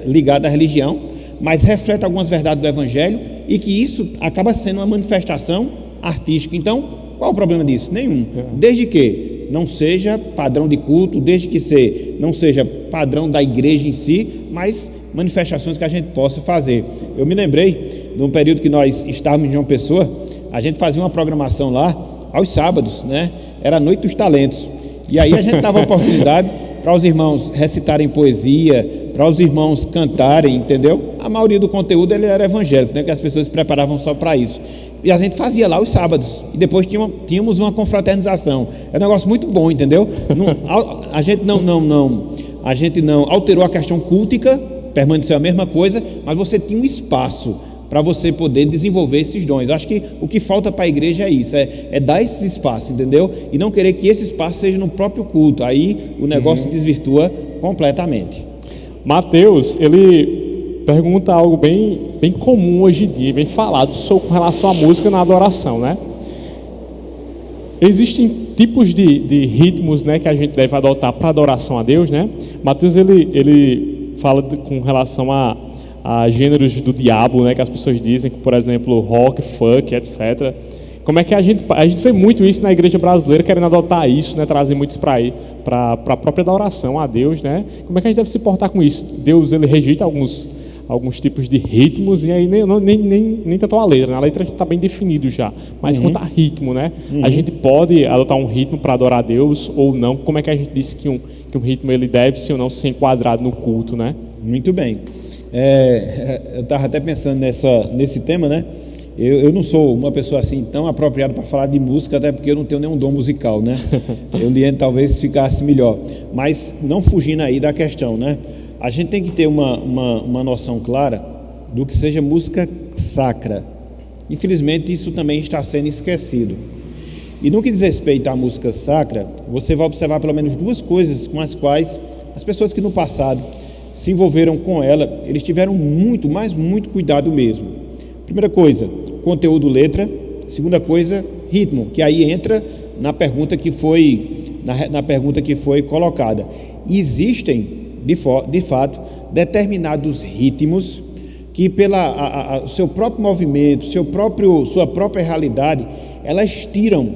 ligada à religião, mas reflete algumas verdades do Evangelho, e que isso acaba sendo uma manifestação artística. Então, qual o problema disso? Nenhum. Desde que não seja padrão de culto, desde que não seja padrão da igreja em si, mas manifestações que a gente possa fazer. Eu me lembrei, num período que nós estávamos em João Pessoa, a gente fazia uma programação lá, aos sábados, né? Era a Noite dos Talentos. E aí a gente dava a oportunidade para os irmãos recitarem poesia, para os irmãos cantarem, entendeu? A maioria do conteúdo ele era evangélico, né? Que as pessoas se preparavam só para isso. E a gente fazia lá os sábados, e depois tínhamos uma confraternização. É um negócio muito bom, entendeu? A gente não alterou a questão cultica, permaneceu a mesma coisa, mas você tinha um espaço para você poder desenvolver esses dons. Eu acho que o que falta para a igreja é isso, é dar esse espaço, entendeu? E não querer que esse espaço seja no próprio culto. Aí o negócio se desvirtua completamente. Mateus, ele pergunta algo bem comum hoje em dia, bem falado com relação à música na adoração, né? Existem tipos de ritmos, né, que a gente deve adotar para adoração a Deus, né? Mateus, ele fala com relação a gêneros do diabo, né, que as pessoas dizem, que, por exemplo, rock, funk, etc. Como é que a gente vê muito isso na igreja brasileira, querendo adotar isso, né, trazer muitos para a própria adoração a Deus, né? Como é que a gente deve se portar com isso? Deus, ele rejeita alguns tipos de ritmos, e aí nem tanto a letra, né? A letra está bem definido já, mas quanto a ritmo, né? A gente pode adotar um ritmo para adorar a Deus ou não? Como é que a gente diz que um ritmo ele deve, se ou não, ser enquadrado no culto, né? Muito bem. Eu estava até pensando nesse tema, né? Eu não sou uma pessoa assim tão apropriada para falar de música, até porque eu não tenho nenhum dom musical, né? Eu talvez ficasse melhor, mas não fugindo aí da questão, né? A gente tem que ter uma noção clara do que seja música sacra. Infelizmente isso também está sendo esquecido. E no que diz respeito à música sacra, você vai observar pelo menos duas coisas com as quais as pessoas que no passado se envolveram com ela, eles tiveram muito, mas muito cuidado mesmo. Primeira coisa, conteúdo, letra. Segunda coisa, ritmo, que aí entra na pergunta que foi colocada. Existem, de fato, determinados ritmos que pela seu próprio movimento, sua própria realidade, elas tiram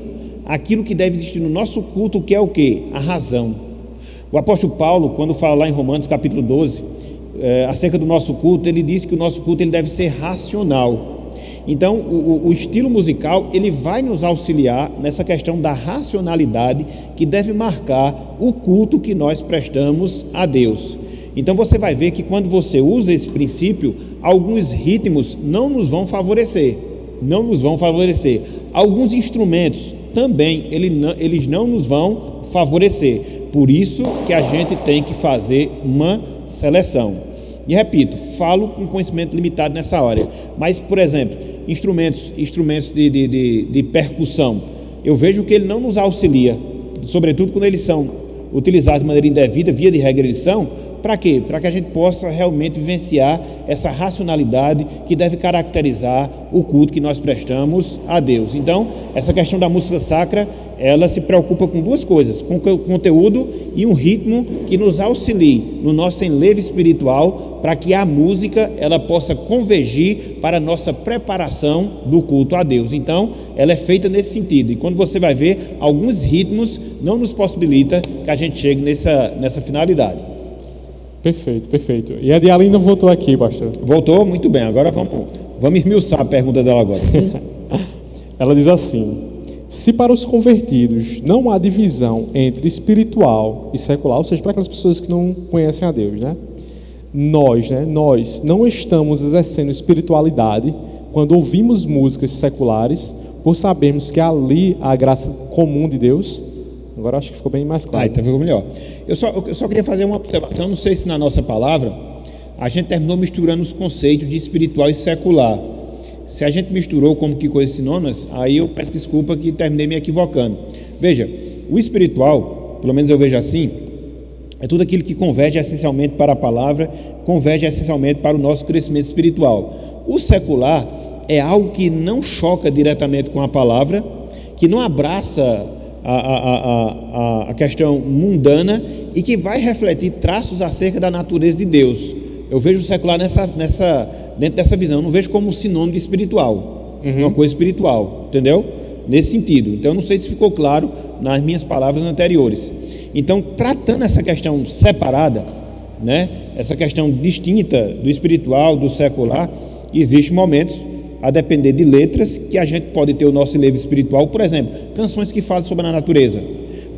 aquilo que deve existir no nosso culto, que é o quê? A razão. O apóstolo Paulo, quando fala lá em Romanos capítulo 12, acerca do nosso culto, ele diz que o nosso culto ele deve ser racional. Então, o estilo musical, ele vai nos auxiliar nessa questão da racionalidade que deve marcar o culto que nós prestamos a Deus. Então você vai ver que quando você usa esse princípio, alguns ritmos não nos vão favorecer, não nos vão favorecer. Alguns instrumentos também, eles não nos vão favorecer. Por isso que a gente tem que fazer uma seleção. E repito, falo com conhecimento limitado nessa área, mas, por exemplo, instrumentos de percussão, eu vejo que ele não nos auxilia, sobretudo quando eles são utilizados de maneira indevida, via de regra eles são. Para quê? Para que a gente possa realmente vivenciar essa racionalidade que deve caracterizar o culto que nós prestamos a Deus. Então, essa questão da música sacra, ela se preocupa com duas coisas, com o conteúdo e um ritmo que nos auxilie no nosso enlevo espiritual, para que a música ela possa convergir para a nossa preparação do culto a Deus. Então, ela é feita nesse sentido. E quando você vai ver, alguns ritmos não nos possibilita que a gente chegue nessa finalidade. Perfeito, perfeito. E a Dialinda voltou aqui, pastor. Voltou? Muito bem. Agora vamos esmiuçar a pergunta dela agora. Ela diz assim: se para os convertidos não há divisão entre espiritual e secular, ou seja, para aquelas pessoas que não conhecem a Deus, né? Nós não estamos exercendo espiritualidade quando ouvimos músicas seculares, por sabermos que ali há a graça comum de Deus. Agora acho que ficou bem mais claro. Então ficou melhor. Eu só queria fazer uma observação. Não sei se na nossa palavra a gente terminou misturando os conceitos de espiritual e secular. Se a gente misturou como que coisas sinônimas, aí eu peço desculpa que terminei me equivocando. Veja, o espiritual, pelo menos eu vejo assim, é tudo aquilo que converge essencialmente para a palavra, converge essencialmente para o nosso crescimento espiritual. O secular é algo que não choca diretamente com a palavra, que não abraça a questão mundana e que vai refletir traços acerca da natureza de Deus. Eu vejo o secular dentro dessa visão. Eu não vejo como sinônimo de espiritual, uma coisa espiritual, entendeu? Nesse sentido. Então, eu não sei se ficou claro nas minhas palavras anteriores. Então, tratando essa questão separada, né, essa questão distinta do espiritual, do secular, existem momentos, a depender de letras, que a gente pode ter o nosso enlevo espiritual. Por exemplo, canções que falam sobre a natureza.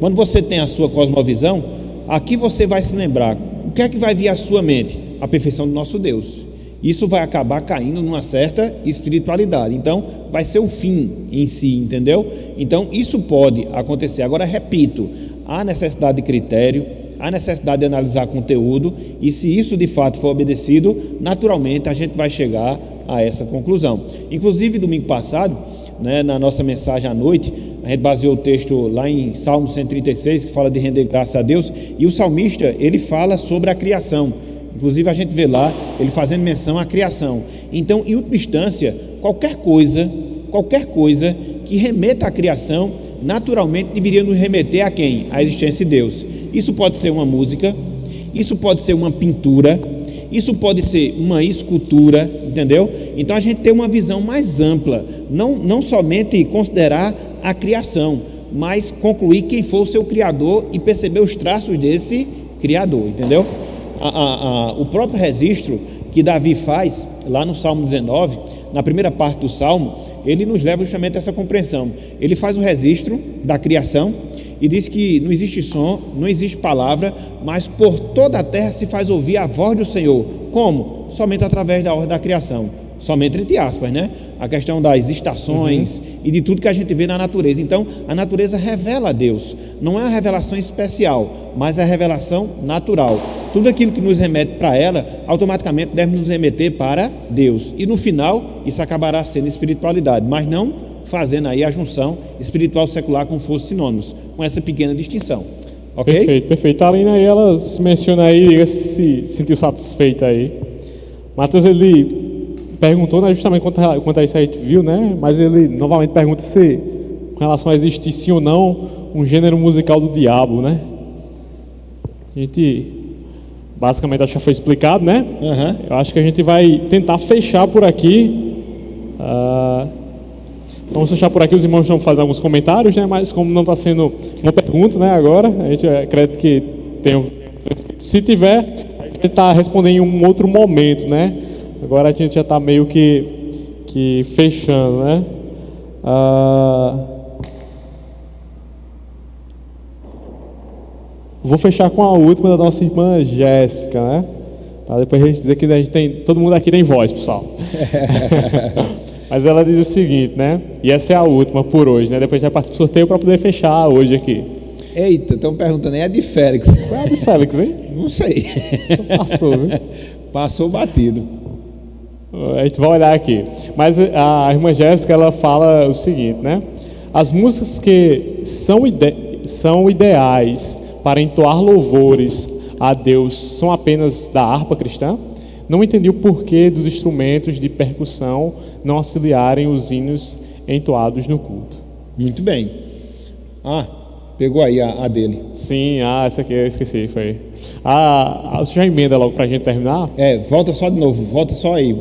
Quando você tem a sua cosmovisão, aqui você vai se lembrar, o que é que vai vir à sua mente? A perfeição do nosso Deus. Isso vai acabar caindo numa certa espiritualidade. Então, vai ser o fim em si, entendeu? Então, isso pode acontecer. Agora, repito, há necessidade de critério, há necessidade de analisar conteúdo, e se isso de fato for obedecido, naturalmente a gente vai chegar a essa conclusão. Inclusive, domingo passado, né, na nossa mensagem à noite, a gente baseou o texto lá em Salmo 136, que fala de render graça a Deus, e o salmista, ele fala sobre a criação. Inclusive, a gente vê lá, ele fazendo menção à criação. Então, em última instância, qualquer coisa que remeta à criação, naturalmente deveria nos remeter a quem? À existência de Deus. Isso pode ser uma música, isso pode ser uma pintura, isso pode ser uma escultura, entendeu? Então a gente tem uma visão mais ampla, não somente considerar a criação, mas concluir quem foi o seu criador e perceber os traços desse criador, entendeu? O próprio registro que Davi faz lá no Salmo 19, na primeira parte do Salmo, ele nos leva justamente a essa compreensão. Ele faz o registro da criação e diz que não existe som, não existe palavra, mas por toda a terra se faz ouvir a voz do Senhor. Como? Somente através da ordem da criação. Somente entre aspas, né? A questão das estações e de tudo que a gente vê na natureza. Então, a natureza revela a Deus. Não é uma revelação especial, mas é a revelação natural. Tudo aquilo que nos remete para ela, automaticamente deve nos remeter para Deus. E no final, isso acabará sendo espiritualidade, mas não fazendo aí a junção espiritual e secular como fossem sinônimos, com essa pequena distinção. Ok? Perfeito, perfeito. A Alina aí, ela se menciona aí, se sentiu satisfeita aí. Matheus, ele perguntou, né, justamente quanto a isso aí a gente viu, né? Mas ele novamente pergunta se, com relação a existir sim ou não, um gênero musical do diabo, né? A gente, basicamente, acho que já foi explicado, né? Eu acho que a gente vai tentar fechar por aqui. Vamos fechar por aqui, os irmãos vão fazer alguns comentários, né? Mas como não está sendo uma pergunta, né, agora, a gente acredita que tem. Se tiver, a gente vai tentar responder em um outro momento, né? Agora a gente já está meio que fechando, né? Vou fechar com a última da nossa irmã Jéssica, né? Para depois a gente dizer que a gente tem, todo mundo aqui tem voz, pessoal. Mas ela diz o seguinte, né? E essa é a última por hoje, né? Depois a gente vai partir do sorteio para poder fechar hoje aqui. Eita, estão perguntando, é a de Félix. Qual é a de Félix, hein? Não sei. Passou, viu? Passou batido. A gente vai olhar aqui. Mas a irmã Jéssica, ela fala o seguinte, né? As músicas que são ideais para entoar louvores a Deus são apenas da harpa cristã? Não entendi o porquê dos instrumentos de percussão não auxiliarem os hinos entoados no culto. Muito bem. Pegou aí a dele. Sim, essa aqui eu esqueci, foi. Você já emenda logo pra gente terminar? Volta só de novo, volta só aí,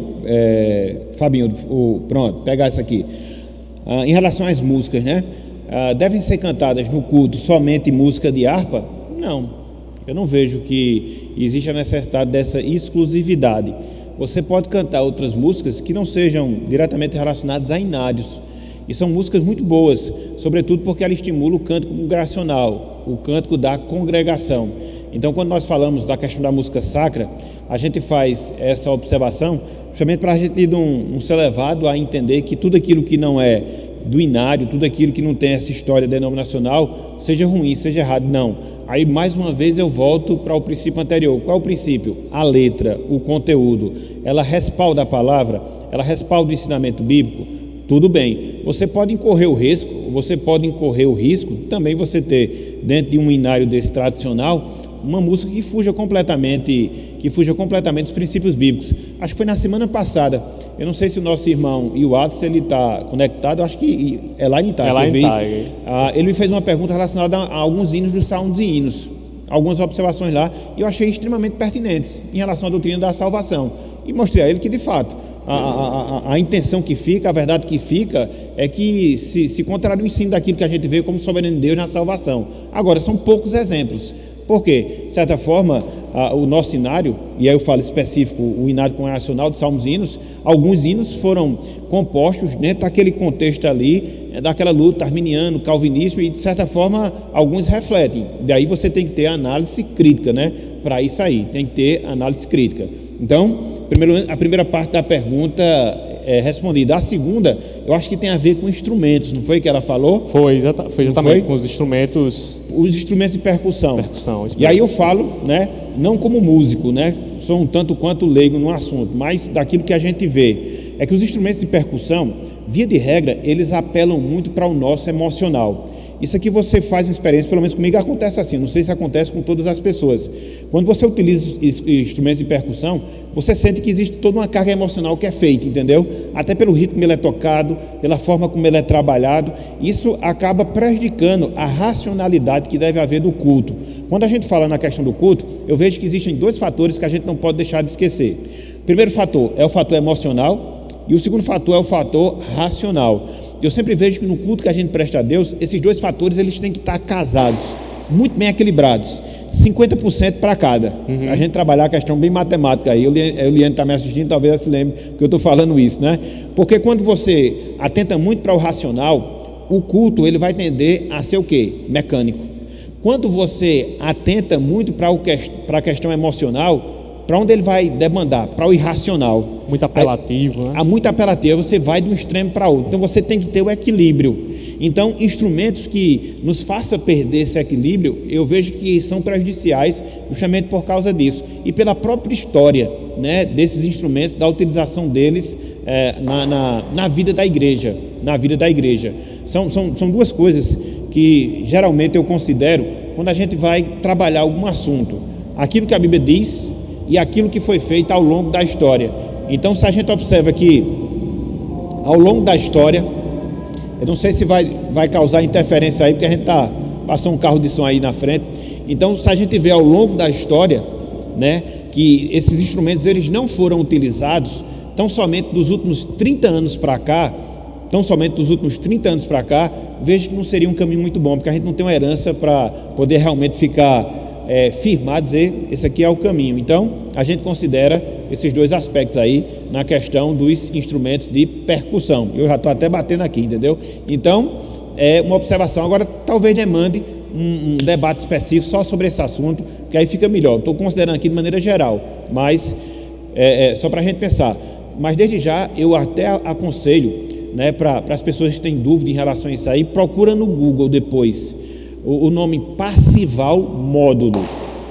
Fabinho, pronto, pegar essa aqui. Em relação às músicas, né? Devem ser cantadas no culto somente música de harpa? Não, eu não vejo que existe a necessidade dessa exclusividade. Você pode cantar outras músicas que não sejam diretamente relacionadas a inários. E são músicas muito boas, sobretudo porque ela estimula o cântico congregacional, o cântico da congregação. Então, quando nós falamos da questão da música sacra, a gente faz essa observação justamente para a gente ser levado a entender que tudo aquilo que não é do inário, tudo aquilo que não tem essa história denominacional, seja ruim, seja errado. Não. Aí, mais uma vez, eu volto para o princípio anterior. Qual é o princípio? A letra, o conteúdo. Ela respalda a palavra, ela respalda o ensinamento bíblico. Tudo bem, você pode incorrer o risco, também você ter dentro de um inário desse tradicional, uma música que fuja completamente dos princípios bíblicos. Acho que foi na semana passada, eu não sei se o nosso irmão Iwatos, ele está conectado, acho que é lá em Itália. Ele me fez uma pergunta relacionada a alguns hinos dos salmos e hinos, algumas observações lá, e eu achei extremamente pertinentes em relação à doutrina da salvação, e mostrei a ele que de fato a intenção que fica, a verdade que fica é que se contraria o ensino daquilo que a gente vê como soberano de Deus na salvação. Agora, são poucos exemplos. Por quê? De certa forma, o nosso inário, e aí eu falo específico, o inário congregacional de salmos e hinos, alguns hinos foram compostos dentro daquele contexto ali, daquela luta arminiano, calvinismo, e de certa forma alguns refletem. Daí você tem que ter análise crítica, né? Para isso aí, tem que ter análise crítica. Então, a primeira parte da pergunta é respondida. A segunda, eu acho que tem a ver com instrumentos, não foi que ela falou? Foi exatamente com os instrumentos. Os instrumentos de percussão. E aí eu falo, né, não como músico, né, sou um tanto quanto leigo no assunto, mas daquilo que a gente vê, é que os instrumentos de percussão, via de regra, eles apelam muito para o nosso emocional. Isso aqui você faz uma experiência, pelo menos comigo acontece assim, não sei se acontece com todas as pessoas. Quando você utiliza instrumentos de percussão, você sente que existe toda uma carga emocional que é feita, entendeu? Até pelo ritmo como ele é tocado, pela forma como ele é trabalhado. Isso acaba prejudicando a racionalidade que deve haver do culto. Quando a gente fala na questão do culto, eu vejo que existem dois fatores que a gente não pode deixar de esquecer. O primeiro fator é o fator emocional e o segundo fator é o fator racional. Eu sempre vejo que no culto que a gente presta a Deus, esses dois fatores eles têm que estar casados, muito bem equilibrados, 50% para cada. A gente trabalhar a questão bem matemática aí. O Liane está me assistindo, talvez ela se lembre que eu estou falando isso, né? Porque quando você atenta muito para o racional, o culto ele vai tender a ser o quê? Mecânico. Quando você atenta muito para a questão emocional, para onde ele vai demandar? Para o irracional. Muito apelativo, né? Muito apelativo, você vai de um extremo para outro. Então você tem que ter o equilíbrio. Então, instrumentos que nos façam perder esse equilíbrio, eu vejo que são prejudiciais justamente por causa disso. E pela própria história, né, desses instrumentos, da utilização deles na vida da igreja. São duas coisas que geralmente eu considero quando a gente vai trabalhar algum assunto. Aquilo que a Bíblia diz e aquilo que foi feito ao longo da história. Então, se a gente observa que ao longo da história, eu não sei se vai causar interferência aí, porque a gente passou um carro de som aí na frente. Então, se a gente vê ao longo da história, né, que esses instrumentos eles não foram utilizados tão somente dos últimos 30 anos para cá, vejo que não seria um caminho muito bom, porque a gente não tem uma herança para poder realmente ficar firmar, dizer, esse aqui é o caminho. Então, a gente considera esses dois aspectos aí na questão dos instrumentos de percussão. Eu já estou até batendo aqui, entendeu? Então, é uma observação. Agora, talvez demande um debate específico só sobre esse assunto, que aí fica melhor. Estou considerando aqui de maneira geral, mas só para a gente pensar. Mas desde já eu até aconselho, né, para as pessoas que têm dúvida em relação a isso aí, procura no Google depois o nome Parcival Módulo.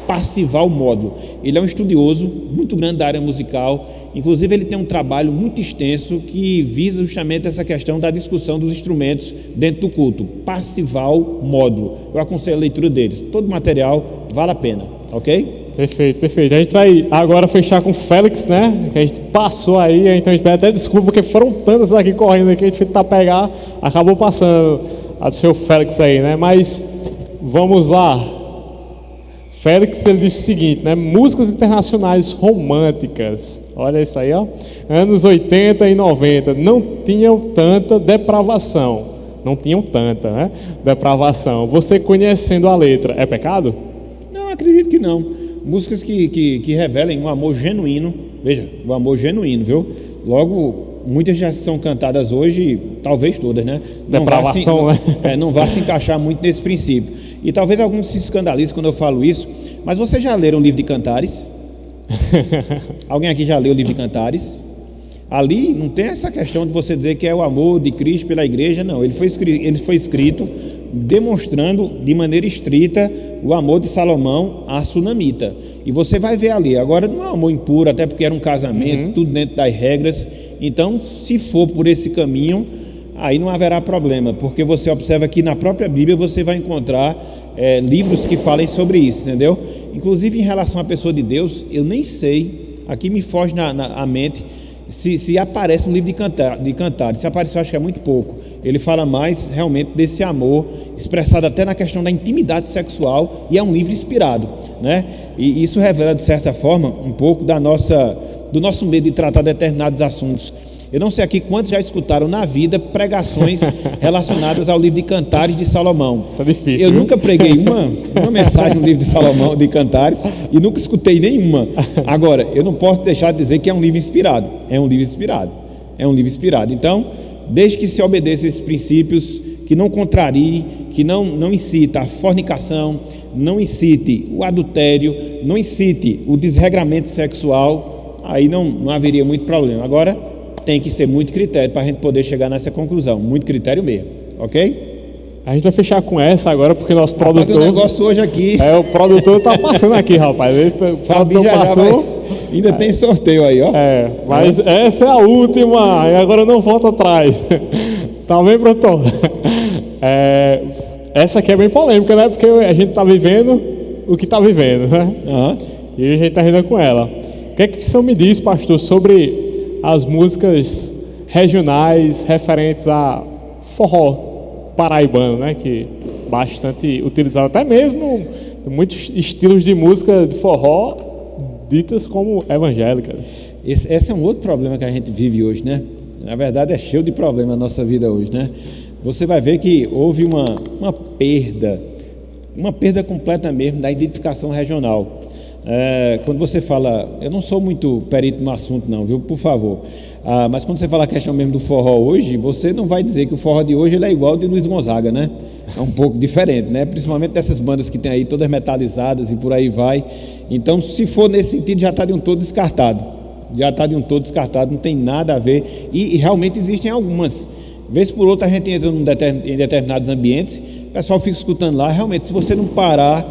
Parcival Módulo. Ele é um estudioso muito grande da área musical. Inclusive ele tem um trabalho muito extenso que visa justamente essa questão da discussão dos instrumentos dentro do culto. Parcival Módulo. Eu aconselho a leitura deles. Todo o material vale a pena, ok? Perfeito, perfeito. A gente vai agora fechar com o Félix, né? Que a gente passou aí, então a gente pede até desculpa, porque foram tantas aqui correndo aqui, a gente foi tentar pegar, acabou passando a do seu Félix aí, né? Mas vamos lá. Félix, ele disse o seguinte, né? Músicas internacionais românticas. Olha isso aí, ó. Anos 80 e 90 não tinham tanta depravação. Não tinham tanta, né? Depravação. Você conhecendo a letra, é pecado? Não, acredito que não. Músicas que revelem um amor genuíno. Veja, o amor genuíno, viu? Logo, muitas já são cantadas hoje, talvez todas, né? Depravação, né? Não vai se encaixar muito nesse princípio. E talvez alguns se escandalizem quando eu falo isso, mas vocês já leram o livro de Cantares? Alguém aqui já leu o livro de Cantares? Ali não tem essa questão de você dizer que é o amor de Cristo pela igreja, não. Ele foi escrito demonstrando de maneira estrita o amor de Salomão à sunamita. E você vai ver ali, agora não é um amor impuro, até porque era um casamento, tudo dentro das regras. Então, se for por esse caminho, aí não haverá problema, porque você observa que na própria Bíblia você vai encontrar livros que falem sobre isso, entendeu? Inclusive em relação à pessoa de Deus, eu nem sei, aqui me foge a mente, se aparece no livro de Cantares. Se apareceu, acho que é muito pouco. Ele fala mais realmente desse amor, expressado até na questão da intimidade sexual, e é um livro inspirado, né? E isso revela, de certa forma, um pouco do nosso medo de tratar determinados assuntos. Eu não sei aqui quantos já escutaram na vida pregações relacionadas ao livro de Cantares de Salomão. Isso é difícil. Eu nunca preguei uma mensagem no livro de Salomão, de Cantares, e nunca escutei nenhuma. Agora, eu não posso deixar de dizer que é um livro inspirado. É um livro inspirado. É um livro inspirado. Então, desde que se obedeça esses princípios, que não contrarie, que não incita a fornicação, não incite o adultério, não incite o desregramento sexual, aí não haveria muito problema. Agora, tem que ser muito critério para a gente poder chegar nessa conclusão. Muito critério mesmo, ok? A gente vai fechar com essa agora, porque nosso produtor... Tem um negócio hoje aqui. O produtor tá passando aqui, rapaz. O Fabinho já passou. Ainda tem sorteio aí, ó. Mas essa é a última, e agora não volta atrás. Tá bem, produtor? Essa aqui é bem polêmica, né? Porque a gente tá vivendo o que tá vivendo, né? E a gente tá rindo com ela. O que é que o senhor me diz, pastor, sobre as músicas regionais referentes a forró paraibano, né? Que bastante utilizado, até mesmo muitos estilos de música de forró ditas como evangélicas. Esse é um outro problema que a gente vive hoje, né? Na verdade é cheio de problema a nossa vida hoje, né? Você vai ver que houve uma perda completa mesmo da identificação regional. Quando você fala, eu não sou muito perito no assunto não, viu, por favor, mas quando você fala a questão mesmo do forró hoje, você não vai dizer que o forró de hoje ele é igual ao de Luiz Gonzaga, né? É um pouco diferente, né? Principalmente dessas bandas que tem aí todas metalizadas e por aí vai. Então, se for nesse sentido, já está de um todo descartado. Não tem nada a ver. E realmente existem algumas. Vez por outra a gente entra em determinados ambientes, o pessoal fica escutando lá. Realmente, se você não parar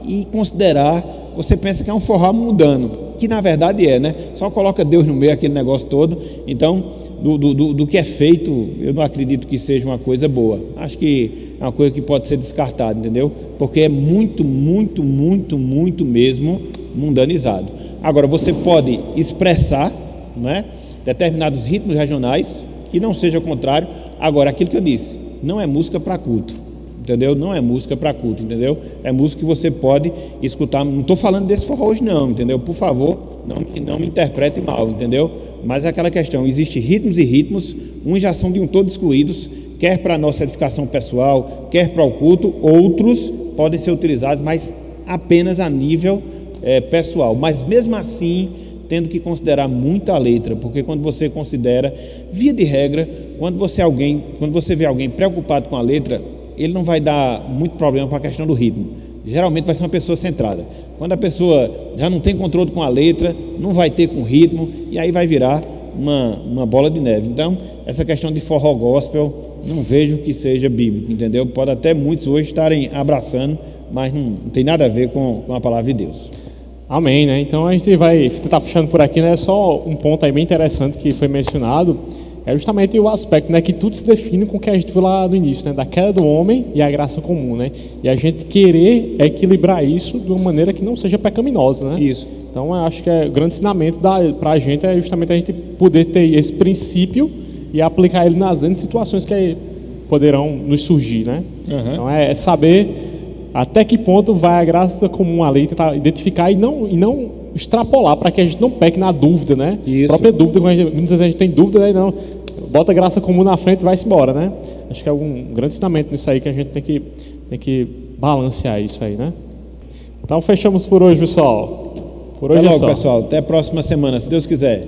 e considerar, você pensa que é um forró mundano, que na verdade né? Só coloca Deus no meio, aquele negócio todo. Então, do que é feito, eu não acredito que seja uma coisa boa. Acho que é uma coisa que pode ser descartada, entendeu? Porque é muito, muito, muito, muito mesmo mundanizado. Agora, você pode expressar, né, determinados ritmos regionais, que não seja o contrário. Agora, aquilo que eu disse, não é música para culto. Entendeu? Não é música para culto, entendeu? É música que você pode escutar. Não estou falando desse forró hoje não, entendeu? Por favor, não me interprete mal, entendeu? Mas é aquela questão, existem ritmos e ritmos, uns já são de um todo excluídos, quer para a nossa edificação pessoal, quer para o culto, outros podem ser utilizados, mas apenas a nível pessoal. Mas mesmo assim, tendo que considerar muita letra, porque quando você considera, via de regra, quando você vê alguém preocupado com a letra, ele não vai dar muito problema para a questão do ritmo. Geralmente vai ser uma pessoa centrada. Quando a pessoa já não tem controle com a letra, não vai ter com ritmo, e aí vai virar uma bola de neve. Então, essa questão de forró gospel, não vejo que seja bíblico, entendeu? Pode até muitos hoje estarem abraçando, mas não tem nada a ver com a palavra de Deus. Amém, né? Então a gente vai tentar fechando por aqui, né? Só um ponto aí bem interessante que foi mencionado, é justamente o aspecto, né, que tudo se define com o que a gente viu lá no início, né, da queda do homem e a graça comum, né? E a gente querer equilibrar isso de uma maneira que não seja pecaminosa, né? Isso. Então eu acho que o grande ensinamento para a gente é justamente a gente poder ter esse princípio e aplicar ele nas grandes situações que poderão nos surgir, né? Uhum. Então é saber até que ponto vai a graça comum ali, tentar identificar e não extrapolar, para que a gente não peque na dúvida, né? Isso. A própria dúvida, muitas vezes a gente tem dúvida, né? Não, bota a graça comum na frente e vai-se embora, né? Acho que é um grande ensinamento nisso aí que a gente tem que balancear isso aí, né? Então fechamos por hoje, pessoal. Por hoje Até é logo, só. pessoal. Até a próxima semana, se Deus quiser.